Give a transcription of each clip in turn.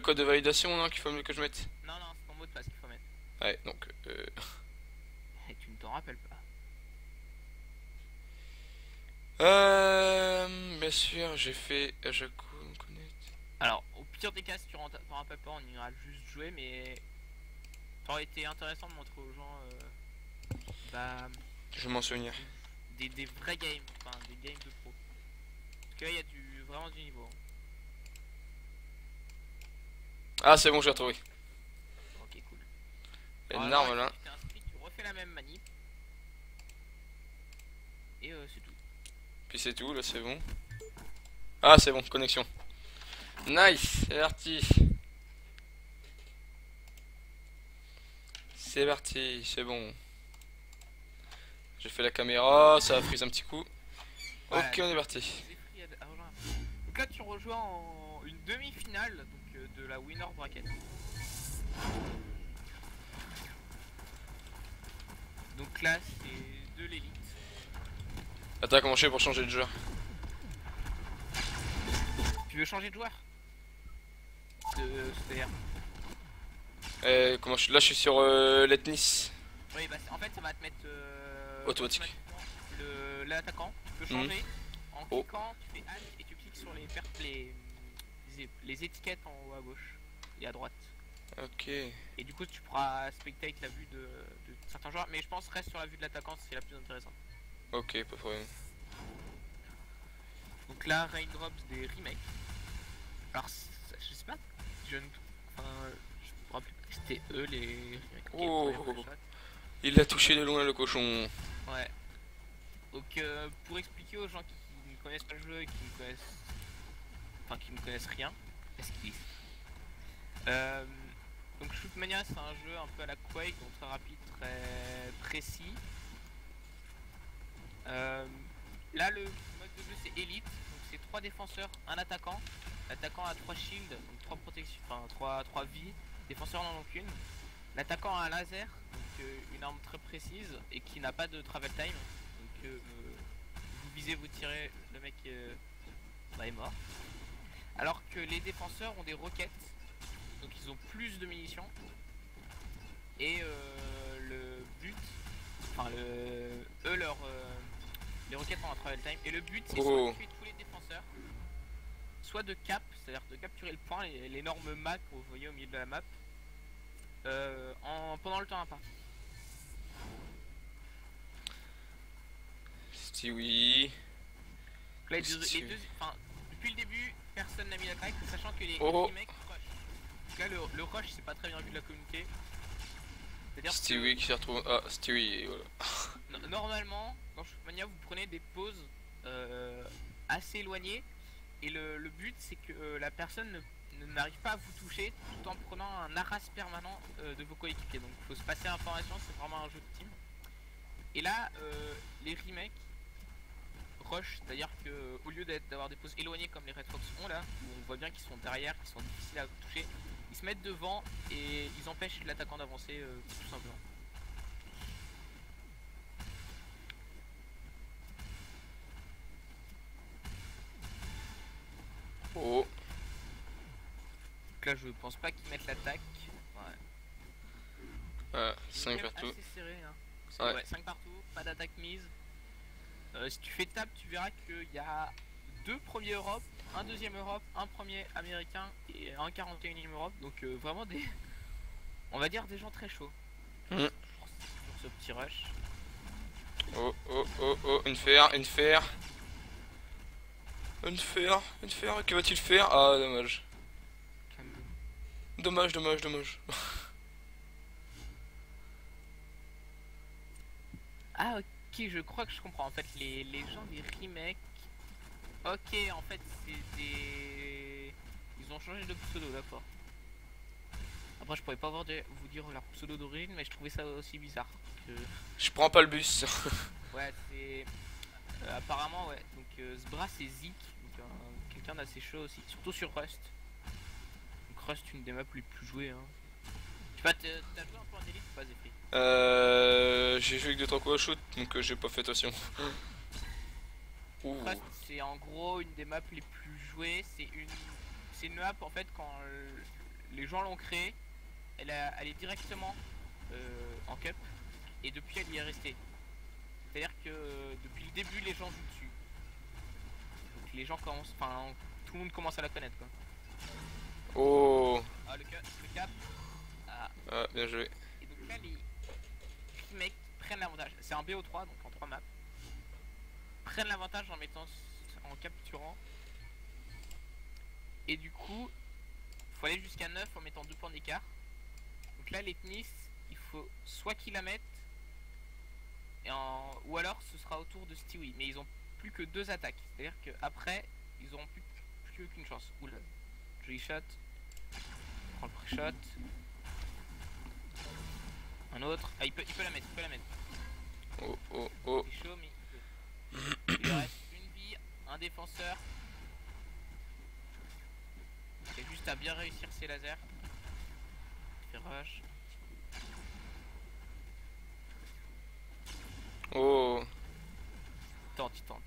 code de validation non, qu'il faut que je mette. Non, non, c'est ton mot de passe qu'il faut mettre. Ouais, donc Et tu ne t'en rappelles pas. bien sûr, j'ai fait Ajaku, connect. Alors, au pire des cas, si tu t'en rappelles pas, on ira juste jouer, mais ça aurait été intéressant de montrer aux gens bah, Je vais m'en souvenir. des vrais games, enfin des games de pro. Parce que là, il y a vraiment du niveau. Ah, c'est bon, j'ai retrouvé. Ok, cool. Il y a une Alors, arme une fois là. que tu t'es inscrit, tu refais la même manip. Et c'est tout. Puis c'est tout, là c'est bon. Ah, c'est bon, connexion. Nice, c'est parti. C'est parti, c'est bon. J'ai fait la caméra, ça a freeze un petit coup. Voilà, Ok, on est parti. Zephyr a rejoint. Donc là, tu rejoins en une demi-finale donc, de la Winner Bracket. Donc là, c'est de l'élite. Attends, comment je fais pour changer de joueur? Tu veux changer de joueur C'est-à-dire Comment je... Là je suis sur l'ethnie Oui, bah en fait, ça va te mettre automatique. automatiquement l'attaquant. Tu peux Mhm. changer en Oh, cliquant, tu fais Alt et tu cliques sur les étiquettes en haut à gauche et à droite. ok. Et du coup, tu pourras spectate la vue de certains joueurs. Mais je pense reste sur la vue de l'attaquant, c'est la plus intéressante. Ok, pas de problème. Donc là, Raindrops des remakes. Alors, je sais pas, je ne. Enfin, je me rappelle pas que c'était eux les remakes. Ok, Oh, première shot. il l'a touché de loin le cochon. Ouais. Donc, pour expliquer aux gens qui ne connaissent pas le jeu et qui ne connaissent. Enfin, qui ne connaissent rien, esquisse. Euh, donc, Shootmania, c'est un jeu un peu à la Quake, donc très rapide, très précis. Euh, Là, le mode de jeu c'est Elite, donc c'est 3 défenseurs, un attaquant. L'attaquant a 3 shields, donc 3 protections, enfin 3 vies. Défenseur n'en ont qu'une. L'attaquant a un laser, donc une arme très précise et qui n'a pas de travel time. Donc vous visez, vous tirez, le mec est mort. Alors que les défenseurs ont des roquettes, donc ils ont plus de munitions. Et le but, enfin les roquettes ont un travel time. Et le but c'est soit de Oh, tuer tous les défenseurs, soit de cap, c'est-à-dire de capturer le point, l'énorme map que vous voyez au milieu de la map, pendant le temps imparti. Stewie. Donc là, les Stewie. deux, enfin, depuis le début, personne n'a mis la claque, sachant que les Oh, remakes rush. Donc là, le rush, c'est pas très bien vu de la communauté. C'est-à-dire que Stewie qui s'est retrouvé. Ah, Stewie, voilà. normalement, dans Shootmania, vous prenez des pauses assez éloignées. Et le but, c'est que la personne n'arrive pas à vous toucher tout en prenant un harass permanent de vos coéquipiers. Donc il faut se passer l'information, c'est vraiment un jeu de team. Et là, les remakes rush, c'est-à-dire que au lieu d'avoir des pauses éloignées comme les Red Fox ont là, où on voit bien qu'ils sont derrière, qu'ils sont difficiles à toucher, ils se mettent devant et ils empêchent l'attaquant d'avancer tout simplement. Oh, Donc là, je pense pas qu'ils mettent l'attaque. Ouais. ah, C'est 5 quand même partout. assez serré. Hein. Ouais. Ouais, 5 partout, pas d'attaque mise. Si tu fais table, tu verras qu'il y a 2 premiers Europe, un deuxième Europe, un premier américain et un 41ème Europe. Donc vraiment des, on va dire des gens très chauds Hmm. pour ce petit rush. Oh, oh, oh, oh, une fer, une fer. Une fer, une fer, que va-t-il faire? Ah, dommage. Dommage, dommage, dommage. Ah ok, je crois que je comprends. En fait, les gens des remakes. Ok, en fait, c'est des. Ils ont changé de pseudo, d'accord. Après, je pourrais pas vous dire leur pseudo d'origine, mais je trouvais ça aussi bizarre. Que... Je prends pas le bus. Ouais, c'est. Apparemment, ouais. Donc, ce bras, c'est Zik, donc quelqu'un d'assez chaud aussi, surtout sur Rust. Donc, Rust, une des maps les plus jouées. Hein. T'as joué un peu en élite ou pas, Zephyr? J'ai joué avec 2-3 coups à shoot, donc j'ai pas fait attention. Ouh. Rust, c'est en gros une des maps les plus jouées. C'est une map en fait quand les gens l'ont créée, elle est directement en cup, et depuis elle y est restée. C'est-à-dire que depuis le début les gens jouent dessus. Donc les gens commencent, enfin tout le monde commence à la connaître quoi. Oh. Ah le cap. Ah. Ah, bien joué. Et donc là les mecs prennent l'avantage. C'est un BO3 donc en 3 maps. Prennent l'avantage en mettant en capturant. Et du coup, faut aller jusqu'à 9 en mettant 2 points d'écart. Donc là, les Tnis, il faut soit qu'ils la mettent, ou alors ce sera au tour de Stewie. Mais ils ont plus que 2 attaques. C'est-à-dire qu'après, ils auront plus qu'une chance. Oula, joli shot. On prend le pré-shot. Un autre. Ah, il peut la mettre, Oh, oh, oh. C'est chaud, mais il peut. Il reste une vie, un défenseur. Il a juste à bien réussir ses lasers. Il fait rush. Oh. Il tente.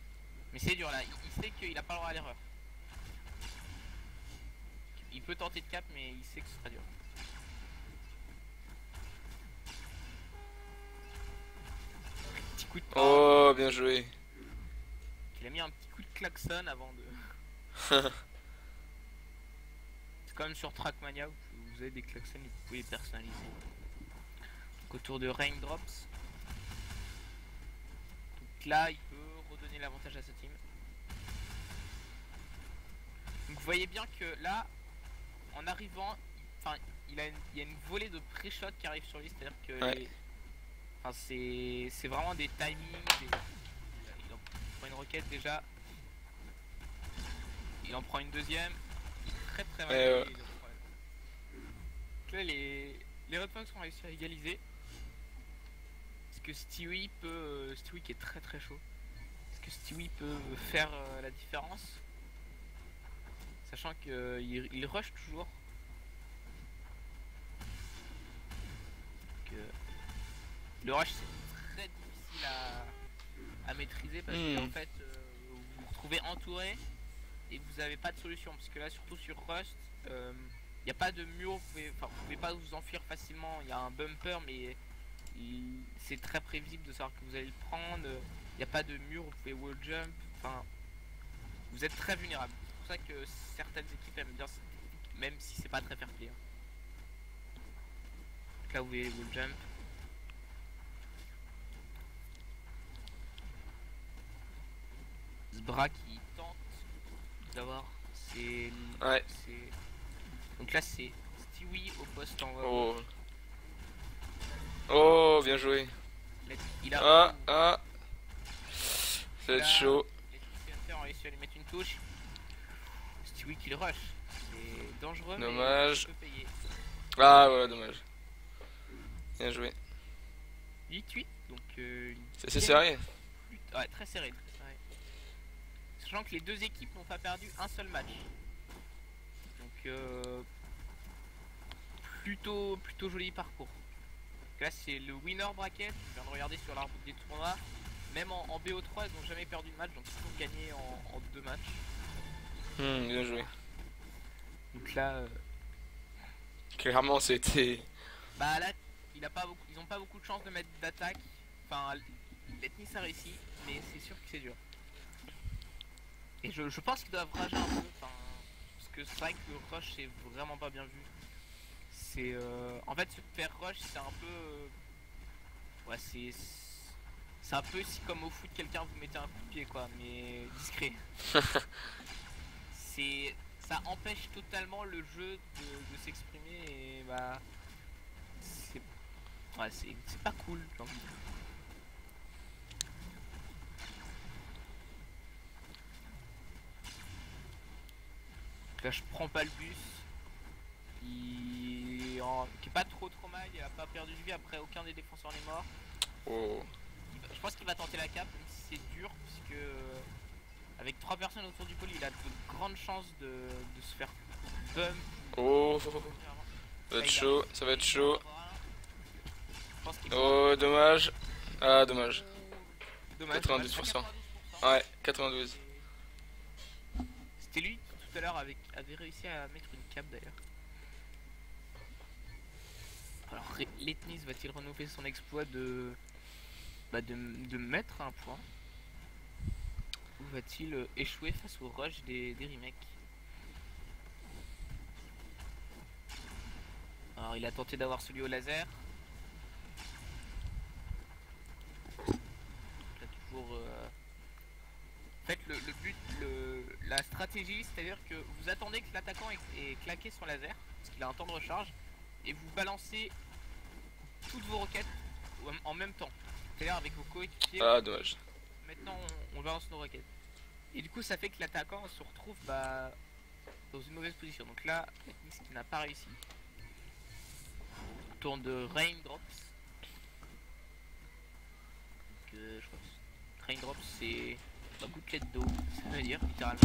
Mais c'est dur là, il sait qu'il a pas le droit à l'erreur. Il peut tenter de cap, mais il sait que ce sera dur. Petit coup de Oh, bien joué. Il a mis un petit coup de klaxon avant de... C'est quand même sur Trackmania, vous avez des klaxons et vous pouvez les personnaliser. Donc autour de Raindrops. Donc là, il peut redonner l'avantage à sa team. Donc vous voyez bien que là, en arrivant, enfin, il y a une volée de pré-shot qui arrive sur lui, c'est-à-dire que ouais. Enfin, c'est vraiment des timings. Il en prend une roquette déjà. Il en prend une deuxième. Il est très mal. Ouais. Donc là, les Red Fox ont réussi à égaliser. Est-ce que Stewie peut. Stewie qui est très chaud. Est-ce que Stewie peut faire la différence? Sachant qu'il rush toujours. Donc, le rush c'est très difficile à maîtriser parce qu'en fait vous vous retrouvez entouré et vous n'avez pas de solution parce que là surtout sur Rust il n'y a pas de mur, vous pouvez pas vous enfuir facilement, il y a un bumper mais c'est très prévisible de savoir que vous allez le prendre, il n'y a pas de mur, vous pouvez wall jump, enfin vous êtes très vulnérable. C'est pour ça que certaines équipes aiment bien cette technique même si c'est pas très fair play. Donc là vous voyez wall jump. Zbra qui tente d'avoir ses... Ouais. Donc là c'est Stewie au poste en Oh. Oh, bien joué. Il a... Ah. Ça va être chaud. Les Hunter ont réussi à lui mettre une touche. Stewie qui le rush. C'est dangereux. Dommage. Mais il peut payer. Ah, voilà, dommage. Bien joué. 8-8. Donc... c'est serré. Ouais, très serré. Sachant que les deux équipes n'ont pas perdu un seul match. Donc plutôt joli parcours. Donc là c'est le winner bracket, je viens de regarder sur l'arbre des tournois. Même en BO3 ils n'ont jamais perdu de match, donc ils ont gagné en 2 matchs. Bien joué. Donc là clairement c'était... Bah là ils ont pas beaucoup de chance de mettre d'attaque. Enfin l'ethnie ça réussit, mais c'est sûr que c'est dur. Et je pense qu'ils doivent rager un peu, parce que c'est vrai que le rush c'est vraiment pas bien vu. C'est en fait se faire rush c'est un peu ouais c'est un peu si comme au foot quelqu'un vous mettez un coup de pied quoi, mais discret. Ça empêche totalement le jeu de s'exprimer et bah c'est pas cool j'ai envie de dire. Là je prends pas le bus qui est pas trop mal, il a pas perdu de vie, après aucun des défenseurs n'est mort. Oh. Je pense qu'il va tenter la cape même si c'est dur puisque avec 3 personnes autour du pôle il a de grandes chances de se faire bump. Oh. Ça va être chaud. Oh, dommage. Ah, dommage. 92%. Ouais, 92. C'était lui qui tout à l'heure avait réussi à mettre une cape d'ailleurs. Letnis va-t-il renouveler son exploit de mettre un point, ou va-t-il échouer face au rush des remakes? Alors il a tenté d'avoir celui au laser. Il a toujours... En fait le but, la stratégie, c'est-à-dire que vous attendez que l'attaquant ait claqué son laser, parce qu'il a un temps de recharge, et vous balancez toutes vos roquettes en même temps. C'est-à-dire avec vos coéquipiers. Ah, dommage. Maintenant on balance nos roquettes. Et du coup ça fait que l'attaquant se retrouve dans une mauvaise position. Donc là, Letnis qui n'a pas réussi. Tourne de Raindrops. Donc, je crois que Raindrops c'est la gouttelette d'eau, ça veut dire littéralement.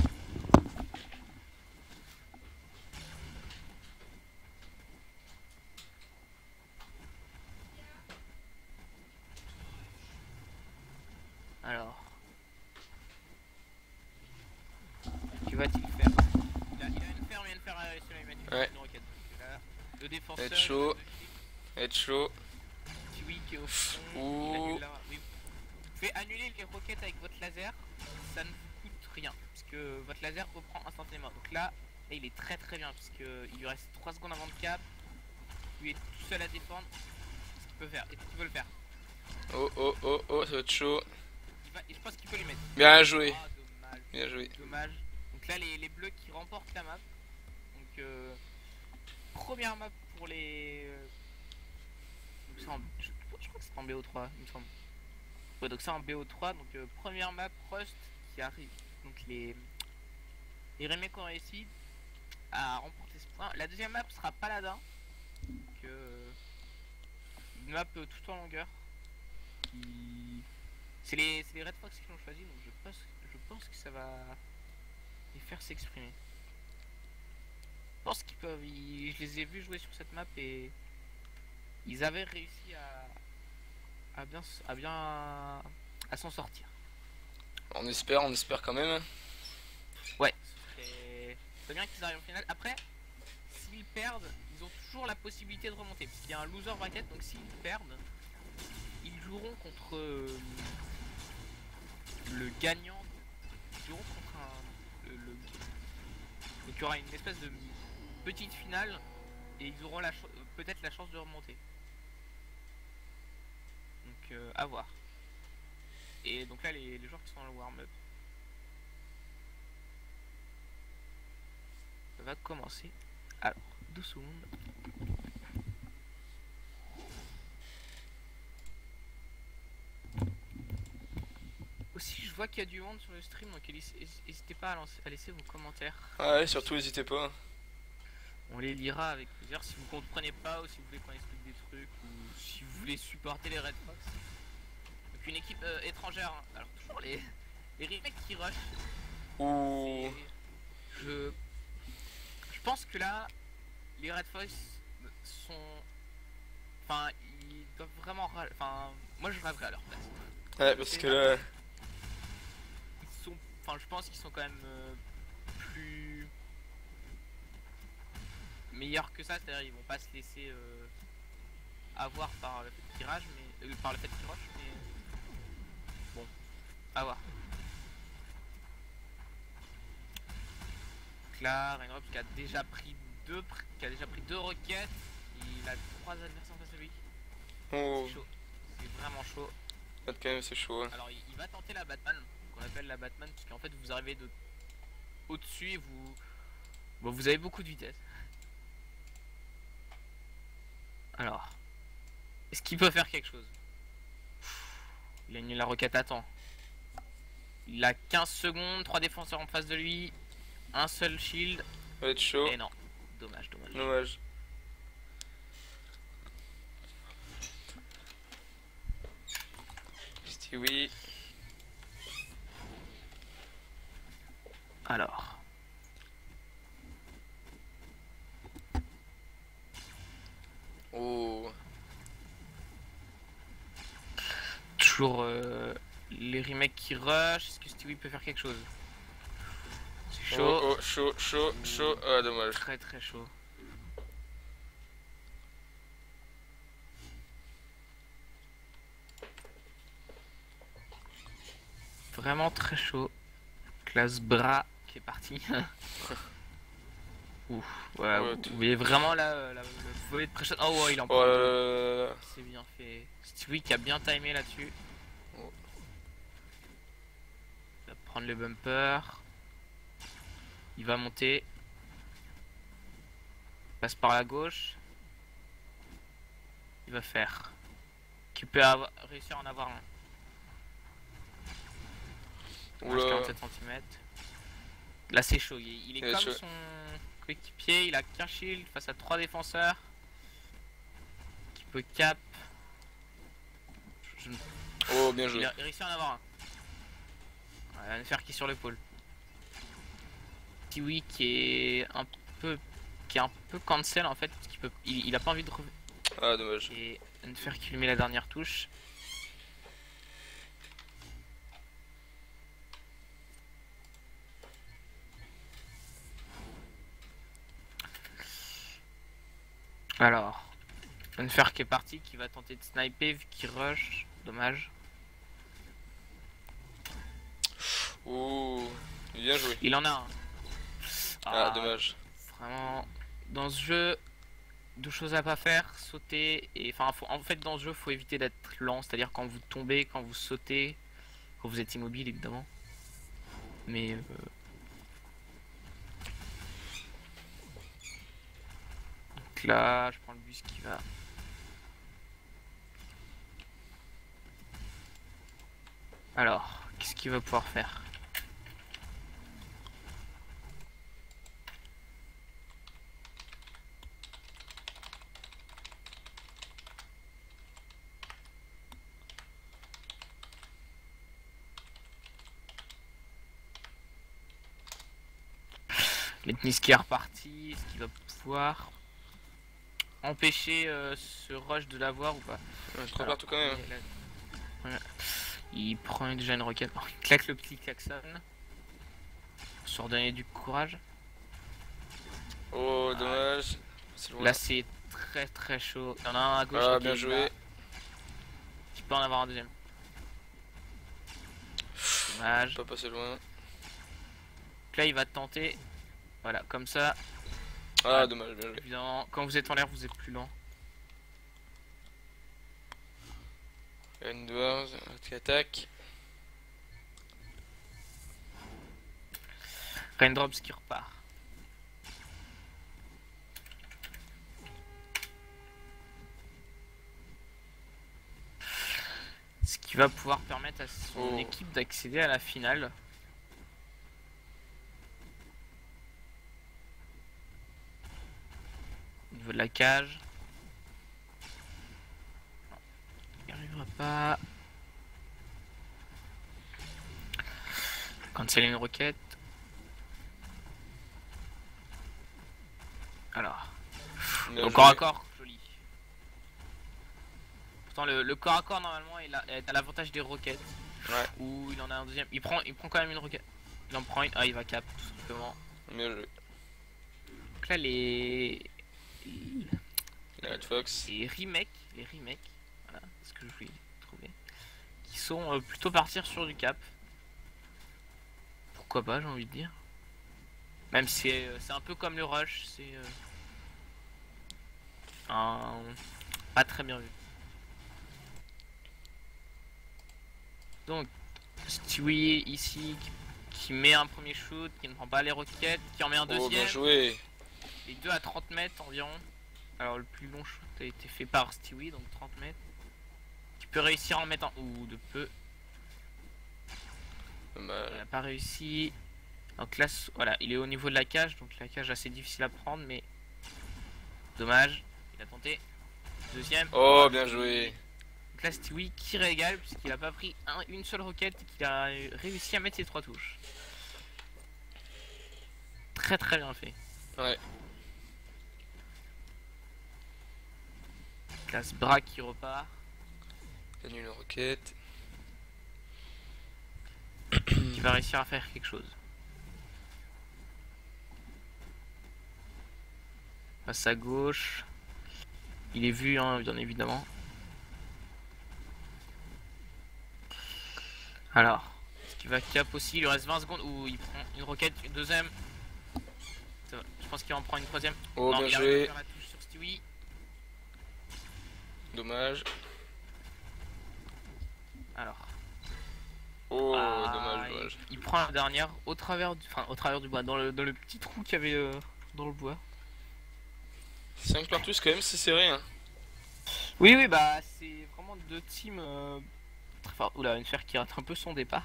Alors, que va-t-il faire? Il a une ferme, il vient de faire sur la mettre Ouais. une roquette. Donc là, le défenseur. Être chaud. Être chaud. Kiwi qui est au fond. Ouh. Il annule là. Oui. Vous pouvez annuler les roquettes avec votre laser, ça ne vous coûte rien, puisque votre laser reprend instantanément. Donc là il est très bien, puisqu'il lui reste 3 secondes avant de cap. Lui est tout seul à défendre. Ce qu'il peut faire, et qu'il peut le faire. Oh, ça va être chaud. Et je pense qu'il peut les mettre. Bien joué. Ah, dommage. Bien joué. Dommage. Donc là les bleus qui remportent la map. Donc première map pour les... je crois que c'est en BO3 il me semble. Ouais, donc ça en BO3, donc première map Rust qui arrive. Donc les remakes ont réussi à remporter ce point. La deuxième map sera Paladin. Donc une map tout en longueur. C'est les Red Fox qui l'ont choisi, donc je pense que ça va les faire s'exprimer. Je pense qu'ils peuvent. Je les ai vus jouer sur cette map et ils avaient réussi à s'en sortir. On espère quand même. Ouais, c'est bien qu'ils arrivent en finale. Après, s'ils perdent, ils ont toujours la possibilité de remonter. Parce qu'il y a un loser bracket, donc s'ils perdent, ils joueront contre le gagnant. Ils joueront contre donc il y aura une espèce de petite finale et ils auront peut-être la chance de remonter. Donc à voir. Et donc là les joueurs qui sont dans le warm-up, ça va commencer. Alors 12 secondes. Aussi je vois qu'il y a du monde sur le stream, donc n'hésitez pas à laisser vos commentaires. Ah ouais, surtout n'hésitez pas. On les lira avec plaisir si vous comprenez pas, ou si vous voulez qu'on explique des trucs, ou si vous voulez supporter les Red Fox. Donc une équipe étrangère, hein. Alors toujours les remakes qui rush. Ouh. Je pense que là les Red Fox sont... Enfin ils doivent vraiment... Enfin moi je rêverais à leur place. Ouais, parce que là... Ils sont... Enfin je pense qu'ils sont quand même plus... meilleurs que ça, c'est-à-dire ils vont pas se laisser avoir par le fait de tirage, mais par le fait de rush, mais bon, à voir. Donc là, Raindrops qui a déjà pris deux roquettes, il a 3 adversaires face à lui. Oh. C'est chaud, c'est vraiment chaud. Quand même c'est chaud. Hein. Alors il va tenter la Batman, qu'on appelle la Batman, parce qu'en fait vous arrivez au-dessus et vous avez beaucoup de vitesse. Alors, est-ce qu'il peut faire quelque chose? Il a mis la roquette à temps. Il a 15 secondes, 3 défenseurs en face de lui, un seul shield. Ça va être chaud. Et non, dommage. Dommage. Stewie. Alors. Oh. Toujours les remakes qui rush. Est-ce que Stewie peut faire quelque chose? C'est chaud. Oh, chaud. Ah, dommage. Très chaud. vraiment très chaud. Classe bras qui est parti. Ouf, ouais, Ouais, vous voyez vraiment là le volet de pré-shot. Oh ouais, il en Oh prend là deux. là là là. C'est bien fait. Stewie qui a bien timé là-dessus. Oh. Il va prendre le bumper. Il va monter. Passe par la gauche. Il va faire. Qui peut réussir à en avoir un. Oula. 47 cm. Là c'est chaud. Il est Il est comme chaud. son coéquipier. Il a qu'un shield face à 3 défenseurs. Qui peut cap. Je ne Oh, bien joué. Il a réussi à en avoir un. Ouais, un faire qui est sur l'épaule. Tiwi qui est un peu cancel en fait. Il a pas envie de revenir. Ah, dommage. Et un faire qui lui met la dernière touche. Alors, Unfair qui est parti, qui va tenter de sniper vu qu'il rush. Dommage. Ouh, bien joué. Il en a un. Ah, dommage. Vraiment, dans ce jeu, deux choses à pas faire, sauter et enfin en fait dans ce jeu faut éviter d'être lent, c'est-à-dire quand vous tombez, quand vous sautez, quand vous êtes immobile évidemment. Mais donc là, je prends le bus qui va. Alors, qu'est-ce qu'il va pouvoir faire? Letnis qui est reparti, est-ce qu'il va pouvoir empêcher ce rush de l'avoir ou pas? Ouais, 3 partout quand même. Ouais. Il prend déjà une roquette, il claque le petit klaxon. Se redonner du courage. Oh, dommage. C'est loin. Là c'est très très chaud. Il y en a un à gauche. Ah, ok, bien joué. Tu peux en avoir un deuxième. Dommage. Pas passé loin. Donc là il va tenter. Voilà, comme ça. Ah, dommage, bien joué. Évidemment, quand vous êtes en l'air, vous êtes plus lent. Edwards qui attaque. Raindrops qui repart. Ce qui va pouvoir permettre à son équipe d'accéder à la finale. Au niveau de la cage. Non, il n'y arrivera pas. Cancel une roquette. Alors. Bien Au joué. corps à corps, joli. Pourtant le corps à corps normalement est à l'avantage des roquettes. Ouais, Ou il en a un deuxième. Il prend quand même une roquette. Il en prend une. Ah il va cap tout simplement. bien joué. Donc là les Red Fox. remakes, voilà, c'est ce que je voulais trouver, qui sont plutôt partir sur du cap. Pourquoi pas, j'ai envie de dire. Même si c'est un peu comme le rush, c'est un pas très bien vu. Donc Stewie ici qui met un premier shoot, qui ne prend pas les roquettes, qui en met un Oh, bien deuxième. joué. Les deux à 30 mètres environ. Alors le plus long shoot a été fait par Stewie, donc 30 mètres. Qui peut réussir à en mettre un ou de peu. Il n'a Dommage. pas réussi. Donc là, voilà, il est au niveau de la cage, donc la cage assez difficile à prendre, mais dommage. Il a tenté. Deuxième. Oh, bien joué. Donc là, Stewie qui régale puisqu'il a pas pris une seule roquette et qu'il a réussi à mettre ses 3 touches. Très très bien fait. Ouais. Classe bras qui repart. Gagne une roquette. Qui va réussir à faire quelque chose. Passe à gauche. Il est vu, hein, bien évidemment. Alors, est-ce qui va cap aussi. Il lui reste 20 secondes où il prend une roquette, une deuxième. Ça va. Je pense qu'il en prend une troisième. Oh, Non, bien il arrive joué. à faire la touche sur Stewie. Dommage. Alors. Oh, Ah, dommage, dommage. il prend la dernière au travers du bois, dans le petit trou qu'il y avait dans le bois. 5 cartouches quand même, c'est serré. Hein. Oui, oui, bah c'est vraiment deux teams très forts. Oula, une fer qui rate un peu son départ.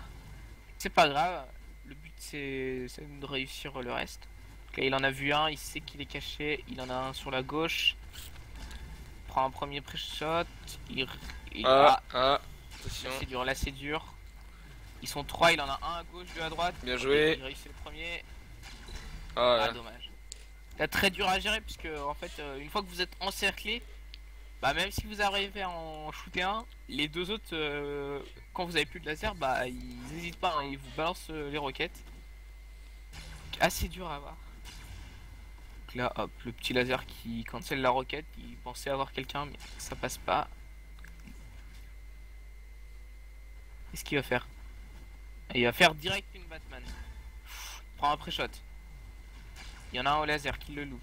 C'est pas grave, le but c'est de réussir le reste. Donc là, il en a vu un, il sait qu'il est caché, il en a un sur la gauche. Il prend un premier pré-shot, Attention. là c'est dur. Ils sont trois, il en a un à gauche, deux à droite. Bien Ok, joué. il réussit le premier. Ah, Ah, dommage. C'est très dur à gérer puisque en fait une fois que vous êtes encerclé, bah même si vous arrivez à en shooter un, les deux autres quand vous avez plus de laser, bah ils hésitent pas, hein, ils vous balancent les roquettes. Assez dur à avoir. Donc là hop, le petit laser qui cancelle la roquette, il pensait avoir quelqu'un mais ça passe pas. Qu'est-ce qu'il va faire? Il va faire direct une Batman. Il prend un pré-shot. Il y en a un au laser qui le loupe.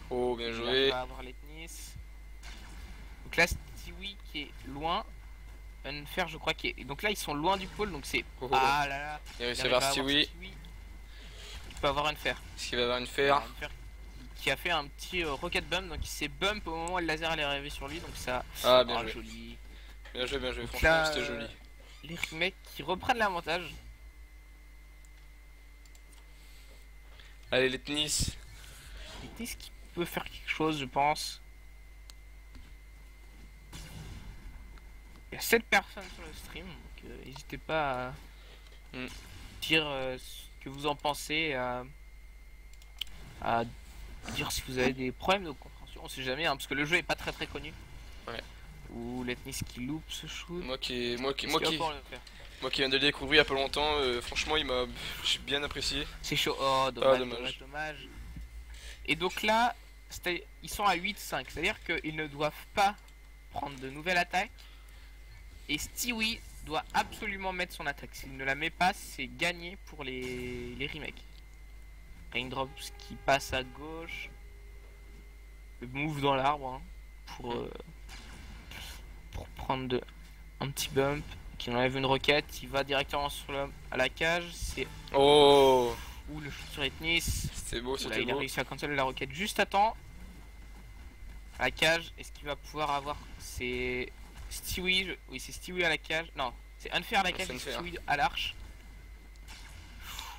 oh, bien Il joué. va avoir les tennis. Donc là, Stewie qui est loin. Unfair, je crois qu'il est. Donc là, ils sont loin du pôle, donc c'est. Oh, oh. Ah là là. Il réussit à arrive voir à avoir Stewie. Il peut avoir Unfair. Est-ce qu'il va avoir une fer? Unfair qui a fait un petit rocket bump, donc il s'est bump au moment où le laser allait arriver sur lui, donc ça. Ah, bien Oh, joué. joli. Bien joué, bien joué. Donc Franchement, là, c'était joli. Les remakes qui reprennent l'avantage. Allez, les tennis. Les tennis qui peut faire quelque chose, je pense. Il y a 7 personnes sur le stream, donc n'hésitez pas à Mm. dire ce que vous en pensez, à dire si vous avez des problèmes de compréhension, on sait jamais, hein, parce que le jeu est pas très très connu. Ouais. Ou l'ethnie qui loupe ce shoot. Moi qui viens de le découvrir il y a pas longtemps, franchement, j'ai bien apprécié. C'est chaud, oh dommage, dommage. dommage. Et donc là, ils sont à 8-5, c'est-à-dire qu'ils ne doivent pas prendre de nouvelles attaques. Et Stewie doit absolument mettre son attaque. S'il ne la met pas, c'est gagné pour les remakes. Raindrops qui passe à gauche. Le move dans l'arbre hein, pour prendre un petit bump. Qui enlève une roquette. Il va directement à la cage. C'est. Oh, Ouh, le shoot sur Ethnis. c'était beau, Là, c'était il a beau. réussi à canceller la roquette juste à temps. À la cage. Est-ce qu'il va pouvoir avoir. C'est. Stewie. Oui, c'est Stewie à la cage. Non, c'est Unfair à la cage et Unfair. Stewie à l'arche.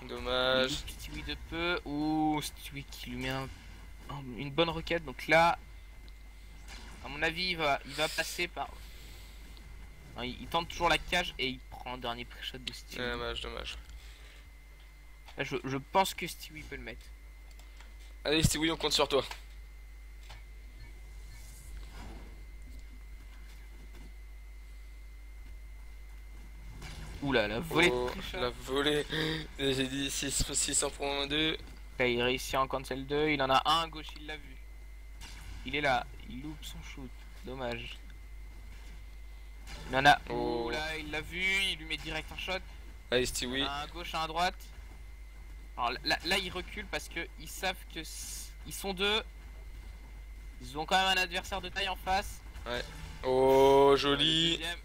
Dommage. Stewie de peu. Ouh, Stewie qui lui met une bonne roquette. Donc là, à mon avis, il va passer par. Non, il tente toujours la cage et il prend un dernier pré-shot de Stewie. Dommage, dommage. Là, je pense que Stewie peut le mettre. Allez, Stewie, on compte sur toi. Oula, la volée Oh, de pré-shot. la volée. J'ai dit 6 en prend 2. Là, il réussit en cancel 2. Il en a un à gauche, il l'a vu. Il est là, il loupe son shoot. Dommage. Il en a. Oh. Oh là, il l'a vu, il lui met direct un shot. Allez, Stewie. Un à gauche, un à droite. Alors là, ils reculent parce que ils savent que ils sont deux. Ils ont quand même un adversaire de taille en face. Oh, Le joli. deuxième,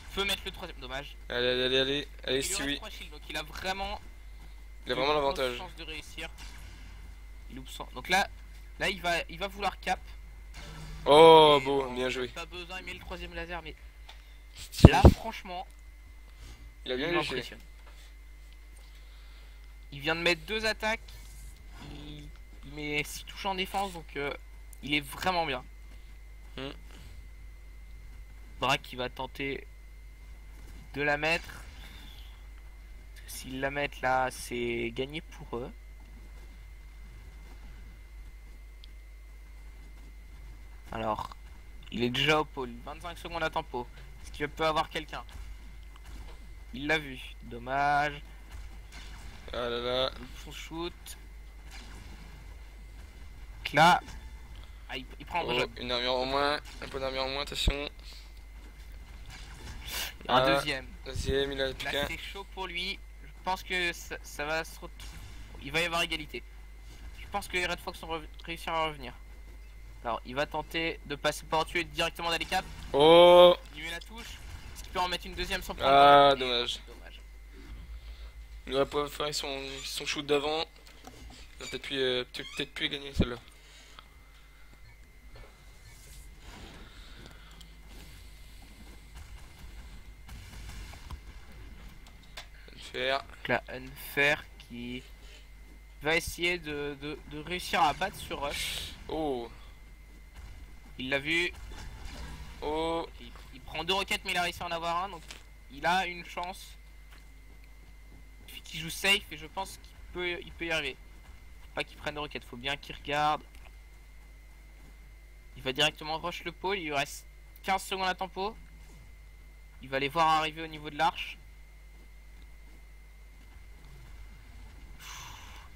il peut mettre le troisième, dommage. Allez, allez, allez, allez. Allez, Il lui reste Stewie. 3 shields, donc il a vraiment. Il a vraiment de grosses l'avantage. chances de réussir. Il loupe son. Donc là, il va vouloir cap. Oh, Et beau, bon, bien joué. Pas besoin, il met le troisième laser, mais Stewie. là, franchement, Il a bien il léché. m'impressionne. Il vient de mettre 2 attaques. Il met 6 touches en défense, donc il est vraiment bien. Hmm. Braque qui va tenter de la mettre. S'ils la mettent là, c'est gagné pour eux. Alors, il est déjà au pôle. 25 secondes à tempo. Est-ce qu'il peut avoir quelqu'un? Il l'a vu. Dommage. Ah là là. Son shoot. Donc là, il prend un Oh, shot. une armure en moins. Un peu d'armure en moins, attention. Un Ah, deuxième. deuxième, il a plus Là qu'un. c'est chaud pour lui. Je pense que ça va se retrouver. Il va y avoir égalité. Je pense que les Red Fox vont réussir à revenir. Alors il va tenter de passer par tuer directement dans les caps. Oh! Il met la touche. Est-ce qu'il peut en mettre une deuxième sans prendre? Ah, Et- dommage. Dommage. Il aurait pas fait son shoot d'avant. Il a peut-être pu gagner celle-là. Faire. Donc là, Unfair qui va essayer de réussir à battre sur Rush. Oh! Il l'a vu. Oh! Il prend deux roquettes mais il a réussi à en avoir un. Donc il a une chance. Il suffit qu'il joue safe et je pense il peut y arriver. Faut pas qu'il prenne de roquettes, faut bien qu'il regarde. Il va directement rush le pôle, il lui reste 15 secondes à tempo. Il va les voir arriver au niveau de l'arche.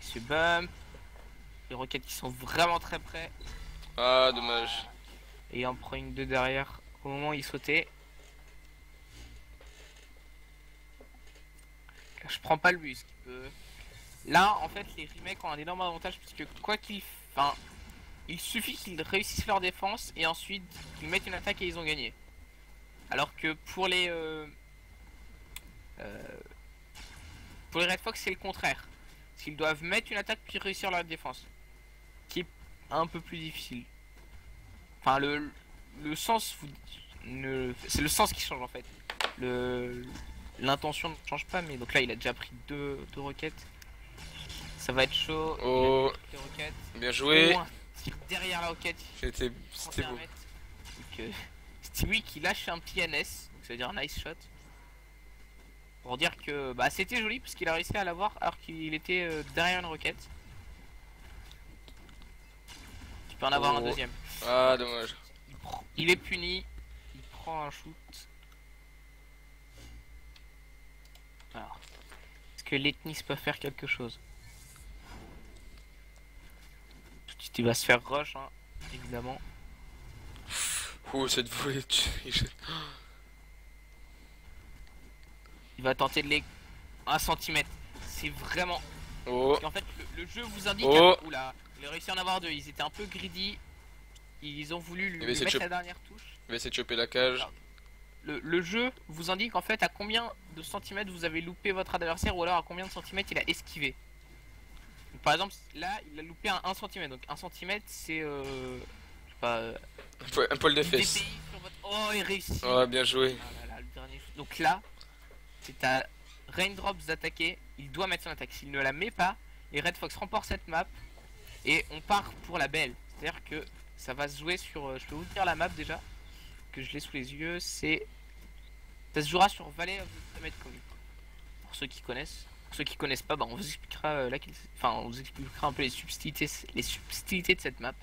Il se bump. Les roquettes qui sont vraiment très près. Ah, dommage. Et il en prend une deux derrière au moment où il sautait. Là, je prends pas le bus. Là, en fait, les remakes ont un énorme avantage puisque quoi qu'ils... Enfin, il suffit qu'ils réussissent leur défense et ensuite qu'ils mettent une attaque et ils ont gagné. Alors que pour les Red Fox, c'est le contraire. Ils doivent mettre une attaque puis réussir leur défense. Qui est un peu plus difficile. Enfin, le sens... C'est le sens qui change en fait. L'intention ne change pas, mais donc là, il a déjà pris deux roquettes. Ça va être chaud. Oh! Les roquettes. Bien joué! Au moins, derrière la roquette. C'était 31 beau. mètres. Donc, Stewie qui lâche un petit NS, donc ça veut dire nice shot. Pour dire que bah, c'était joli parce qu'il a réussi à l'avoir alors qu'il était derrière une roquette. Tu peux en avoir un Oh. deuxième. Ah, dommage. Il est puni. Il prend un shoot. Alors, est-ce que l'ethnie peut faire quelque chose? Tout de suite, il va se faire rush, hein, évidemment. Oh, cette volée de... Il va tenter de les 1 centimètre. C'est vraiment... Oh! Et en fait, le jeu vous indique... Oh. Oula, il a réussi à en avoir deux. Ils étaient un peu greedy. Ils ont voulu lui Il va essayer de mettre choper. la dernière touche. Il va essayer de choper la cage. Le jeu vous indique en fait à combien de centimètres vous avez loupé votre adversaire ou alors à combien de centimètres il a esquivé. Donc, par exemple, là, il a loupé un 1 cm. Donc 1 cm, c'est... je sais pas... Un poil de du fesses. DPI sur votre... Oh, il réussit. Oh, bien joué. Ah là là, le dernier shoot. Donc là, c'est à Raindrops d'attaquer. Il doit mettre son attaque. S'il ne la met pas, les Red Fox remportent cette map. Et on part pour la belle. C'est-à-dire que ça va se jouer sur... je peux vous dire la map déjà. Que je l'ai sous les yeux. C'est... Ça se jouera sur Valley of the Summit Commune. Pour ceux qui connaissent. Pour ceux qui connaissent pas, bah on vous expliquera là enfin on vous expliquera un peu les subtilités de cette map.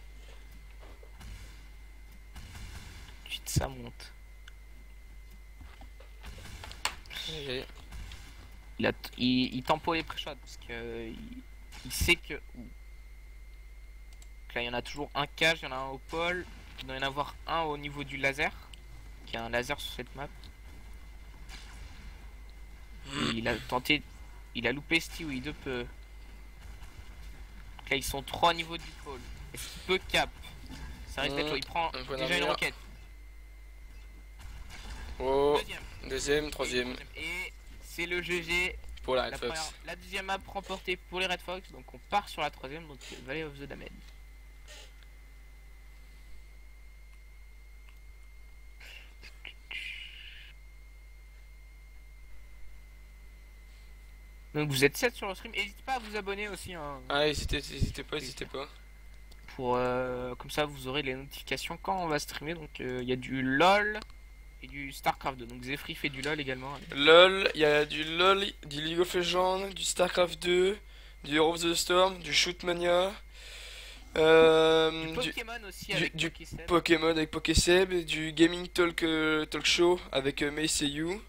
Ensuite ça monte. Et- Il tempo les pré-shots parce que il sait que. Donc là il y en a toujours un cage, il y en a un au pôle, il doit y en avoir un au niveau du laser, qui a un laser sur cette map. Et il a tenté, il a loupé Stewie de peu. Donc là ils sont 3 au niveau du pôle. Est-ce qu'il peut cap? Ça risque d'être chaud, il prend un point déjà une d'arrière. roquette. Oh! Deuxième. Deuxième, troisième. Et c'est le GG. Pour la Red Fox. La deuxième map remportée pour les Red Fox. Donc on part sur la troisième, donc Valley of the Damned. Donc vous êtes 7 sur le stream. N'hésitez pas à vous abonner aussi, hein, Ah, n'hésitez pas. pour comme ça vous aurez les notifications quand on va streamer. Donc il y a du LOL et du StarCraft 2. Donc Zephyr fait du LOL également. LOL, il y a du LOL, du League of Legends, du StarCraft 2, du Heroes of the Storm, du Shootmania, Du du Pokémon aussi avec du Pokéseb. Pokémon avec Pokéseb, du Gaming Talk Show avec Mace et You.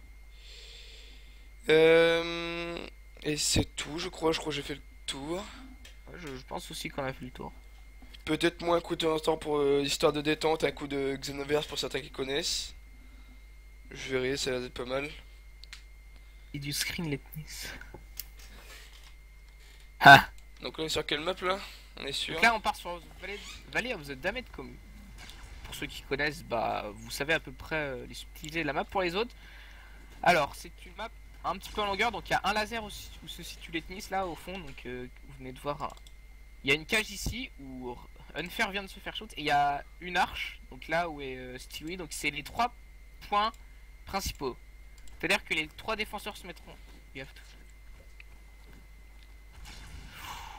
Et c'est tout, je crois que j'ai fait le tour. Ouais, je pense aussi qu'on a fait le tour. Peut-être moins un coup de temps en temps pour l'histoire de détente, un coup de Xenoverse pour certains qui connaissent. Je verrai, ça a l'air d'être pas mal. Et du screen letness. Ah. Donc là, on est sur quelle map là? On est sur. Donc là on part sur Valley of the Damned Commune. Pour ceux qui connaissent, bah vous savez à peu près les subtilités de la map. Pour les autres, alors c'est une map un petit peu en longueur, donc il y a un laser aussi où se situe l'Ethnis là au fond, donc vous venez de voir. Il y a une cage ici où Unfair vient de se faire shoot et il y a une arche, donc là où est Stewie, donc c'est les 3 points principaux. C'est-à-dire que les 3 défenseurs se mettront.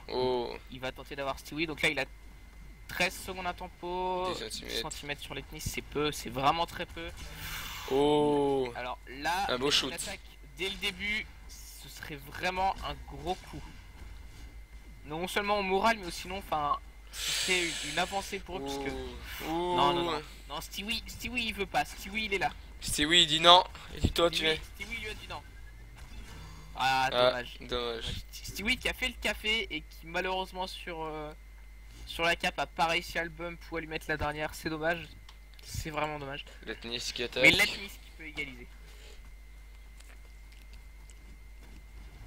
Oh, Il va tenter d'avoir Stewie, donc là il a 13 secondes à tempo, 10 cm. cm sur l'Ethnis, c'est peu, c'est vraiment très peu. Oh, Alors là, un beau shoot. une attaque dès le début, ce serait vraiment un gros coup. Non seulement au moral, mais aussi sinon, enfin, c'est une avancée pour eux, parce que... Oh. Non, non, non, non, Stewie il veut pas, Stewie il est là. Stewie il dit non, et dis toi tu es. Stewie lui a dit non. Ah, Ah, dommage. dommage. Stewie qui a fait le café et qui malheureusement sur la cape a pas réussi à le bump ou à lui mettre la dernière, c'est dommage. C'est vraiment dommage. Letnis qui attaque. Mais Letnis qui peut égaliser.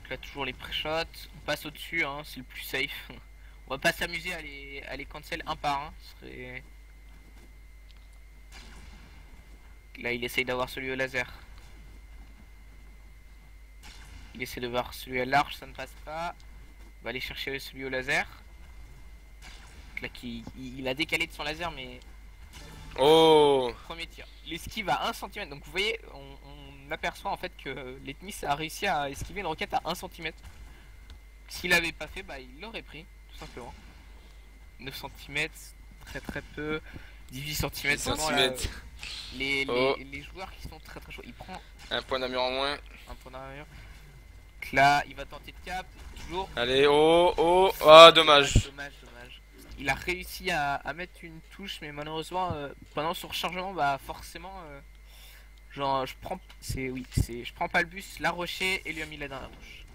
Donc là toujours les pré-shots, on passe au-dessus, hein, c'est le plus safe. On va pas s'amuser à les cancel un par un. Ce serait... Là il essaye d'avoir celui au laser. Il essaie de voir celui à l'arche, ça ne passe pas. On va aller chercher celui au laser. Donc là il a décalé de son laser mais... Oh. Premier tir. L'esquive à 1 cm. Donc vous voyez, on aperçoit en fait que l'Ethnis a réussi à esquiver une roquette à 1 cm. S'il avait pas fait, bah il l'aurait pris, tout simplement. 9 cm, très très peu. 18 cm, 10 cm. Les joueurs qui sont très très chauds. Il prend Un point d'armure en moins. un point d'armure. Donc là, il va tenter de cap, toujours. Allez, oh, oh, ah, dommage. Dommage. Il a réussi à mettre une touche, mais malheureusement, pendant son rechargement, bah forcément, genre, je prends pas le bus, l'a rushé et lui a mis la dernière touche.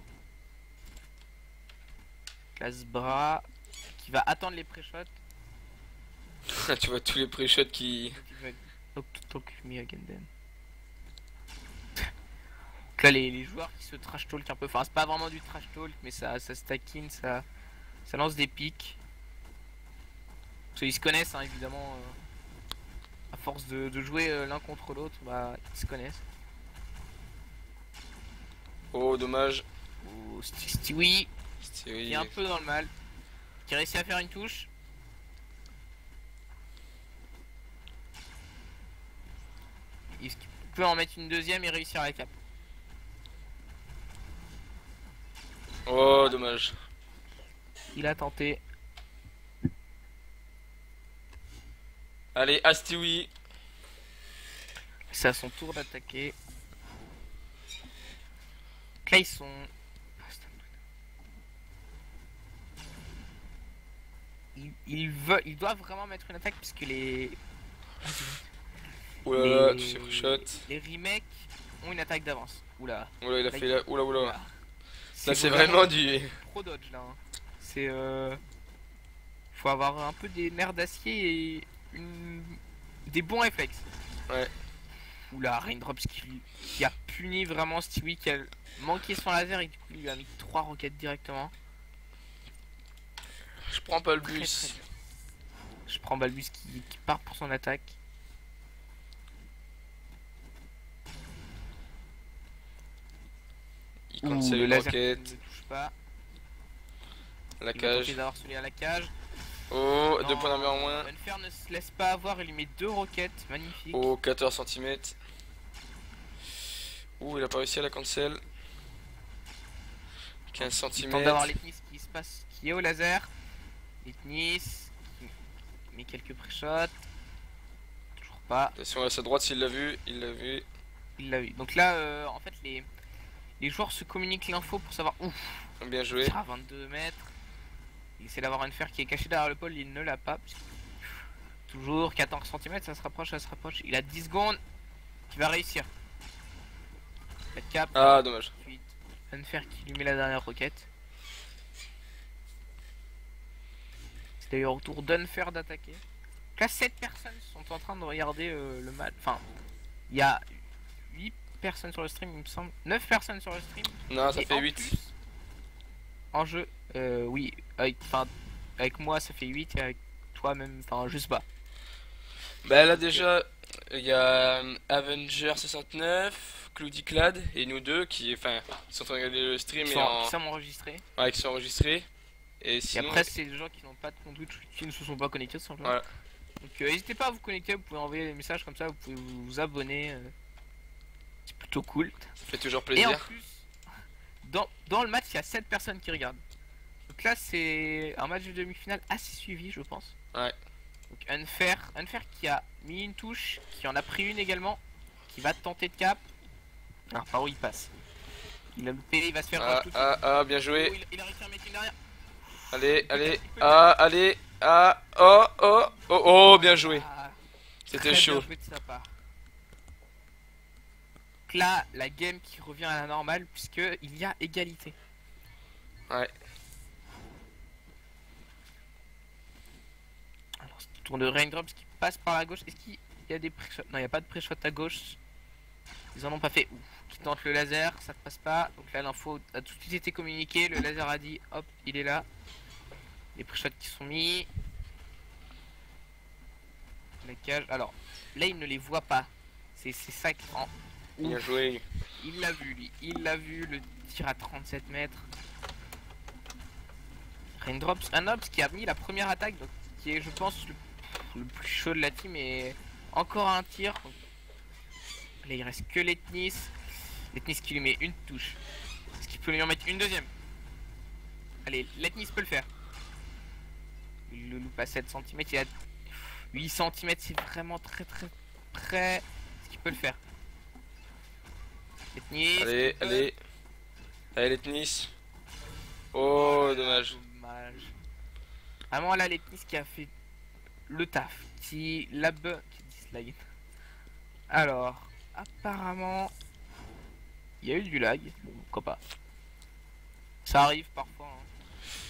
Classe bras qui va attendre les pré-shots. Tu vois tous les pré-shots qui. Talk me again then. Donc là, les joueurs qui se trash talk un peu, enfin, c'est pas vraiment du trash talk, mais ça stack in, ça lance des pics. Parce qu'ils se connaissent, hein, évidemment. À force de jouer l'un contre l'autre, bah, ils se connaissent. Oh, dommage. Oh, Stewie, Stewie. qui est un peu dans le mal. Qui a réussi à faire une touche. Il peut en mettre une deuxième et réussir à la cap. Oh, dommage. Il a tenté. Allez, à Stewie. C'est à son tour d'attaquer. Là, ils sont... Ils doivent vraiment mettre une attaque puisque les... Oulala, les... tu sais pré-shot. Les remakes ont une attaque d'avance. Oula. Oula, il a fait la. Oula. Oula. Là, c'est vraiment du. Pro dodge là. Hein. C'est faut avoir un peu des nerfs d'acier et des bons réflexes. Ouais. Oula, Raindrops qui a puni vraiment Stewie qui a manqué son laser et du coup il lui a mis 3 roquettes directement. Je prends pas le Très, bus. très bien. Je prends Balbus qui part pour son attaque. Il cancelle le une laser roquette. ne touche pas. La Il va tenter cage. d'avoir celui à la cage. Oh, Non, 2 points d'armure en moins. Unfair ne se laisse pas avoir, il lui met 2 roquettes, magnifique. Oh, 14 cm. Ouh, il a pas réussi à la cancel. 15 Il tente d'avoir cm. l'Ethnis qui se passe, qui est au laser. L'Ethnis qui met quelques pré-shots. Toujours pas, Attention à sa droite s'il l'a vu. Il l'a vu. il l'a eu. Donc là, en fait, les joueurs se communiquent l'info pour savoir. Ouf, Bien joué. tire à 22 mètres. Il essaie d'avoir Unfair qui est caché derrière le pôle, il ne l'a pas. Toujours 14 cm, ça se rapproche. Il a 10 secondes. Qui va réussir. La cap. Ah, dommage. Ensuite, Unfair qui lui met la dernière roquette. C'est d'ailleurs au tour d'Unfair d'attaquer. Là, 7 personnes sont en train de regarder le match. Enfin, il y a 8 personnes sur le stream, il me semble. 9 personnes sur le stream. Non, ça Et fait en 8. plus, en jeu, oui, avec moi ça fait 8 et avec toi même, enfin je sais pas. Bah là déjà, il y a Avenger 69, Claudiclad et nous deux qui sont en train de regarder le stream et Qui en... sont enregistrés. Ouais, qui sont enregistrés. Et Et sinon, après, c'est les gens qui n'ont pas de compte Twitch, qui ne se sont pas connectés tout simplement. voilà. Donc n'hésitez pas à vous connecter, vous pouvez envoyer des messages comme ça, vous pouvez vous abonner. C'est plutôt cool. Ça fait toujours Et en plaisir. plus, dans le match, il y a 7 personnes qui regardent. Donc là, c'est un match de demi-finale assez suivi, je pense. Ouais. Donc Unfair qui a mis une touche, qui en a pris une également, qui va tenter de cap. Alors par où il passe? Il a loupé, il va se faire rush tout de suite. Bien Oh, joué. il a réussi à mettre une derrière. Allez, allez. Il peut le Allez. Oh, bien joué. Ah, C'était très chaud. bien joué de sa part. Donc là, la game qui revient à la normale puisque il y a égalité. Ouais. Alors c'est le tour de Raindrops qui passe par la gauche. Est-ce qu'il y a des pré-shots? Non, il n'y a pas de pré-shot à gauche. Ils en ont pas fait. Ouf. Qui tente le laser, ça ne passe pas. Donc là, l'info a tout de suite été communiquée. Le laser a dit, hop, il est là. Les pré-shots qui sont mis. La cage. Alors, là, il ne les voit pas. C'est ça qui rend. Bien Ouf. joué. Il l'a vu, lui. Il l'a vu. Le tir à 37 mètres. Raindrops, un Ops qui a mis la première attaque, donc qui est, je pense, le plus chaud de la team. Et encore un tir. Donc, là, il reste que Letnis. Letnis qui lui met une touche. Est-ce qu'il peut lui en mettre une deuxième? Allez, Letnis peut le faire. Il le loupe à 7 cm. Il a 8 cm, c'est vraiment très près. Est-ce qu'il peut le faire? Letnis. Allez, allez. Allez, les tennis. Oh, dommage. Dommage. Vraiment là, Letnis qui a fait le taf. Qui la qui dislike. Alors, apparemment, il y a eu du lag. Bon, pourquoi pas. Ça arrive parfois. Hein.